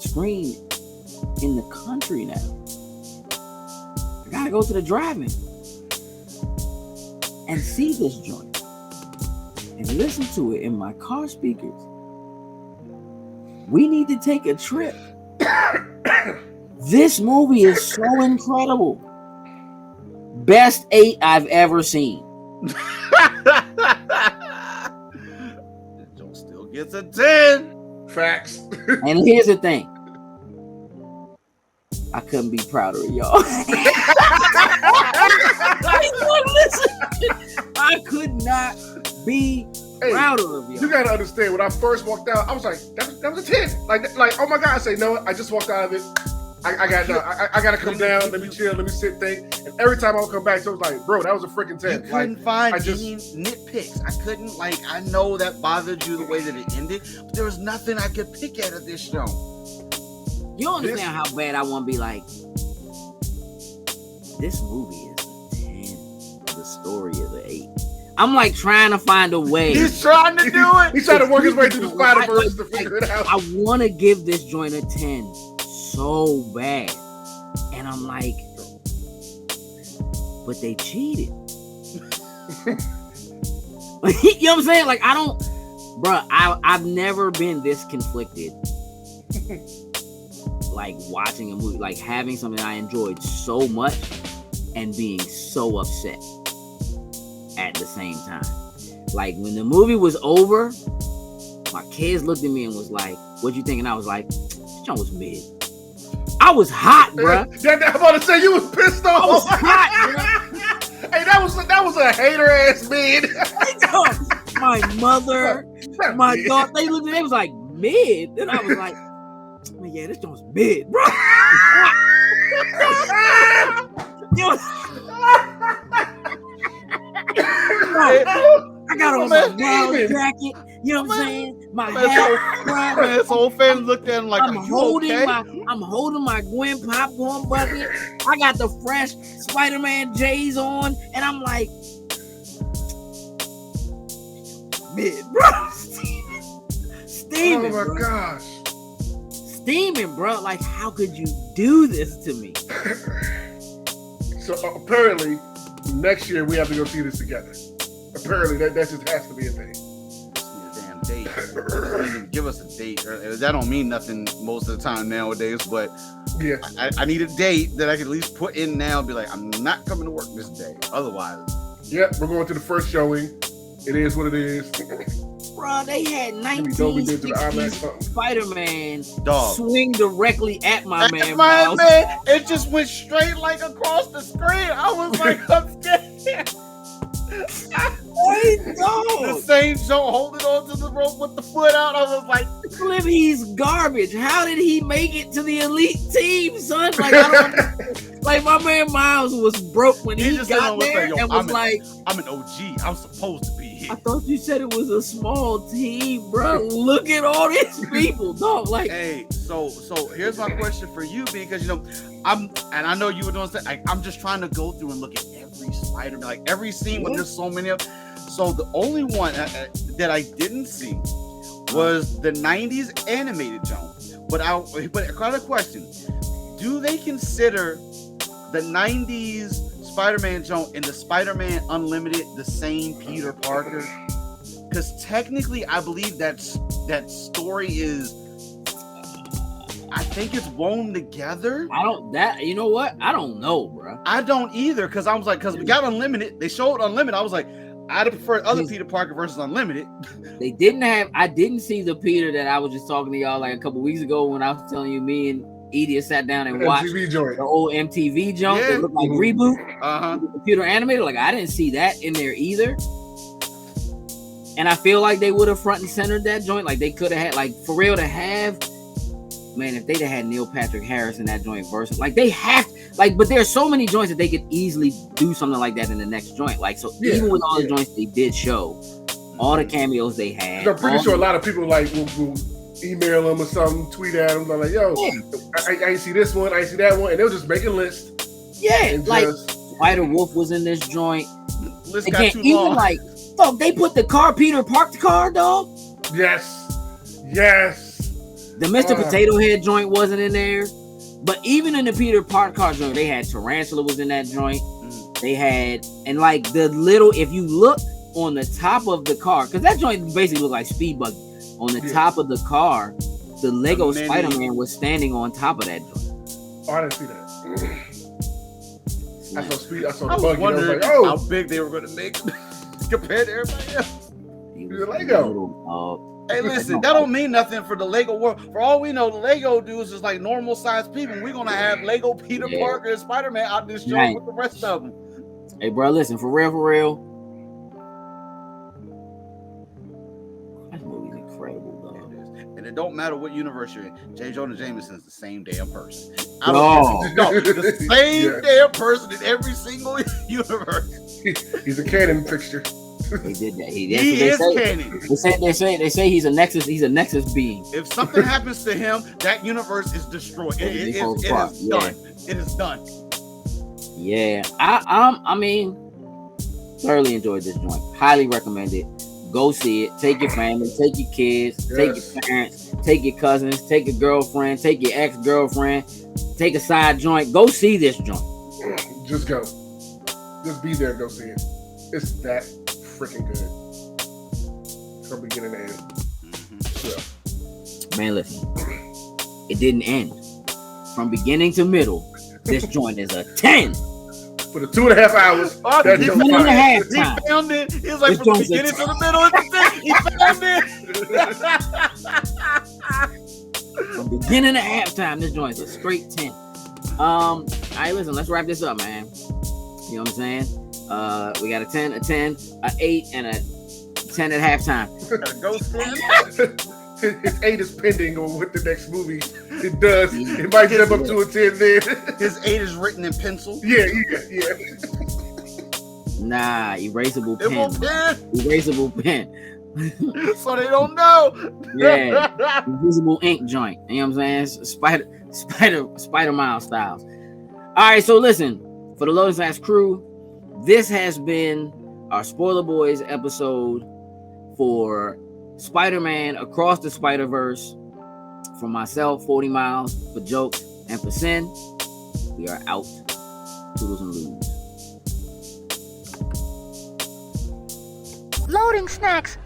S2: screen in the country now. I gotta go to the drive-in and see this joint and listen to it in my car speakers. We need to take a trip. This movie is so incredible. Best 8 I've ever seen.
S4: Joe still gets a 10.
S3: Facts.
S2: And here's the thing. I couldn't be prouder of y'all. I could not be prouder of y'all.
S3: You gotta understand, when I first walked out, I was like, that was a 10. Like, oh my God, I say, no, I just walked out of it. I gotta come down, let me chill, let me sit, think. And every time I would come back, so it was like, bro, that was a freaking 10.
S4: You couldn't find any nitpicks. I couldn't, I know that bothered you the way that it ended, but there was nothing I could pick at this show.
S2: You don't understand how bad I want to be like, this movie is a 10. The story is an 8. I'm like trying to find a way.
S4: He's trying to do it.
S3: He's trying to work his way through the Spider-Verse to figure it out.
S2: I want to give this joint a 10 so bad. And I'm like, but they cheated. You know what I'm saying? Like, I've never been this conflicted. Like watching a movie, like having something I enjoyed so much and being so upset at the same time. Like when the movie was over, My kids looked at me and was like, "What you think?" And I was like, "This joint was mid." I was hot, bro.
S3: I'm about to say you was pissed off.
S2: I was hot, bro.
S3: Hey, that was a hater ass mid.
S2: My mother, my daughter, they looked at me, it was like mid. Then I was like, "Man, yeah, this joint was mid, bro." I got on my brown jacket. You know what I'm saying? My hat.
S4: His whole family looked at him like,
S2: I'm holding my Gwen popcorn bucket. I got the fresh Spider-Man J's on, and I'm like, mid, bro. Steaming.
S3: Oh my
S2: bro.
S3: gosh.
S2: Steaming, bro. Like, how could you do this to me?
S3: So apparently, next year we have to go see this together. Apparently, that just has to be a thing.
S4: Damn date. Give us a date. That don't mean nothing most of the time nowadays, but
S3: yeah,
S4: I need a date that I can at least put in now and be like, I'm not coming to work this day. Otherwise.
S3: Yep, we're going to the first showing. It is what it is.
S2: Bro, they had 1960s Spider-Man swing directly at my man.
S4: It just went straight like across the screen. I was like, I'm scared. The same Joe holding on to the rope with the foot out. I was like,
S2: Flip, he's garbage. How did he make it to the elite team, son? Like, I don't like my man Miles was broke when he got there and was like,
S4: I'm an OG. I'm supposed to be here.
S2: I thought you said it was a small team, bro. Look at all these people, dog. Like,
S4: hey, so here's my question for you, because I know you were doing that. I'm just trying to go through and look at every Spider-Man, like every scene when there's so many of. So the only one that I didn't see was the 90s animated Joan. But I got a question. Do they consider the 90s Spider-Man Joan and the Spider-Man Unlimited the same Peter Parker? Because technically, I believe that story is, I think it's woven together.
S2: You know what? I don't know, bro.
S4: I don't either, because I was like, because we got Unlimited. They showed Unlimited. I was like, I'd prefer other Peter Parker versus Unlimited.
S2: I didn't see the Peter that I was just talking to y'all like a couple weeks ago when I was telling you me and Edie sat down and watched the old MTV jump that looked like Reboot. Computer animated. Like, I didn't see that in there either. And I feel like they would have front and centered that joint. Like, they could have had, like, for real to have, man, if they'd have had Neil Patrick Harris in that joint versus, like, they have, like, but there's so many joints that they could easily do something like that in the next joint. Like, so even with all the joints they did show, all the cameos they had.
S3: I'm pretty sure a lot of people, like, will email them or something, tweet at them, like, yo, I ain't see this one, I ain't see that one, and they'll just make a list.
S2: Yeah, like, Spider-Wolf was in this joint.
S4: List got too long.
S2: Even, like, fuck, they put the car, Peter parked car, dog.
S3: Yes.
S2: The Mr. Potato Head joint wasn't in there. But even in the Peter Parker car joint, they had Tarantula was in that joint. They had, and like the little, if you look on the top of the car, because that joint basically looked like Speed Buggy. On the top of the car, the Lego Spider-Man was standing on top of that joint.
S3: Oh, I didn't see that. I saw the
S4: Buggy. I was wondering how big they were going to make compared to everybody else.
S3: He was Lego.
S4: Hey, listen, that don't mean nothing for the Lego world. For all we know, the Lego dudes is like normal sized people. We're gonna have Lego Peter Parker and Spider-Man out this show with the rest of them.
S2: Hey, bro, listen, for real. That movie's incredible, dog.
S4: And it don't matter what universe you're in. J. Jonah Jameson's the same damn person.
S3: No,
S4: the same damn person in every single universe.
S3: He's a canon fixture.
S2: He did that.
S4: He is canon.
S2: They say he's a Nexus. He's a Nexus being.
S4: If something happens to him, that universe is destroyed. It is done. It is done.
S2: Yeah, I mean, thoroughly enjoyed this joint. Highly recommend it. Go see it. Take your family. Take your kids. Take your parents. Take your cousins. Take your girlfriend. Take your ex-girlfriend. Take a side joint. Go see this joint.
S3: Just go. Just be there. Go see it. It's that freaking good from beginning to end.
S2: Yeah. Man, listen, it didn't end from beginning to middle. This joint is a 10
S3: for the 2.5 hours.
S2: He found it.
S4: He was like, from the beginning to the middle, it's a 10. He found it.
S2: From beginning to halftime, this joint's a straight 10. All right, listen, let's wrap this up, man. You know what I'm saying? We got a 10, a 10, a 8, and a 10 at halftime.
S4: Go stand.
S3: His 8 is pending on what the next movie it does. It might jump up to a 10 then.
S4: His 8 is written in pencil.
S3: Yeah.
S2: Nah, erasable pen. Erasable pen.
S4: So they don't know.
S2: Yeah. Invisible ink joint. You know what I'm saying? Spider Mile styles. All right, so listen, for the Lotus Ass crew, this has been our Spoiler Boys episode for Spider-Man Across the Spider-Verse. For myself, 40 Miles, for Jokes, and for Sin, we are out. Toodles and lose.
S1: Loading snacks.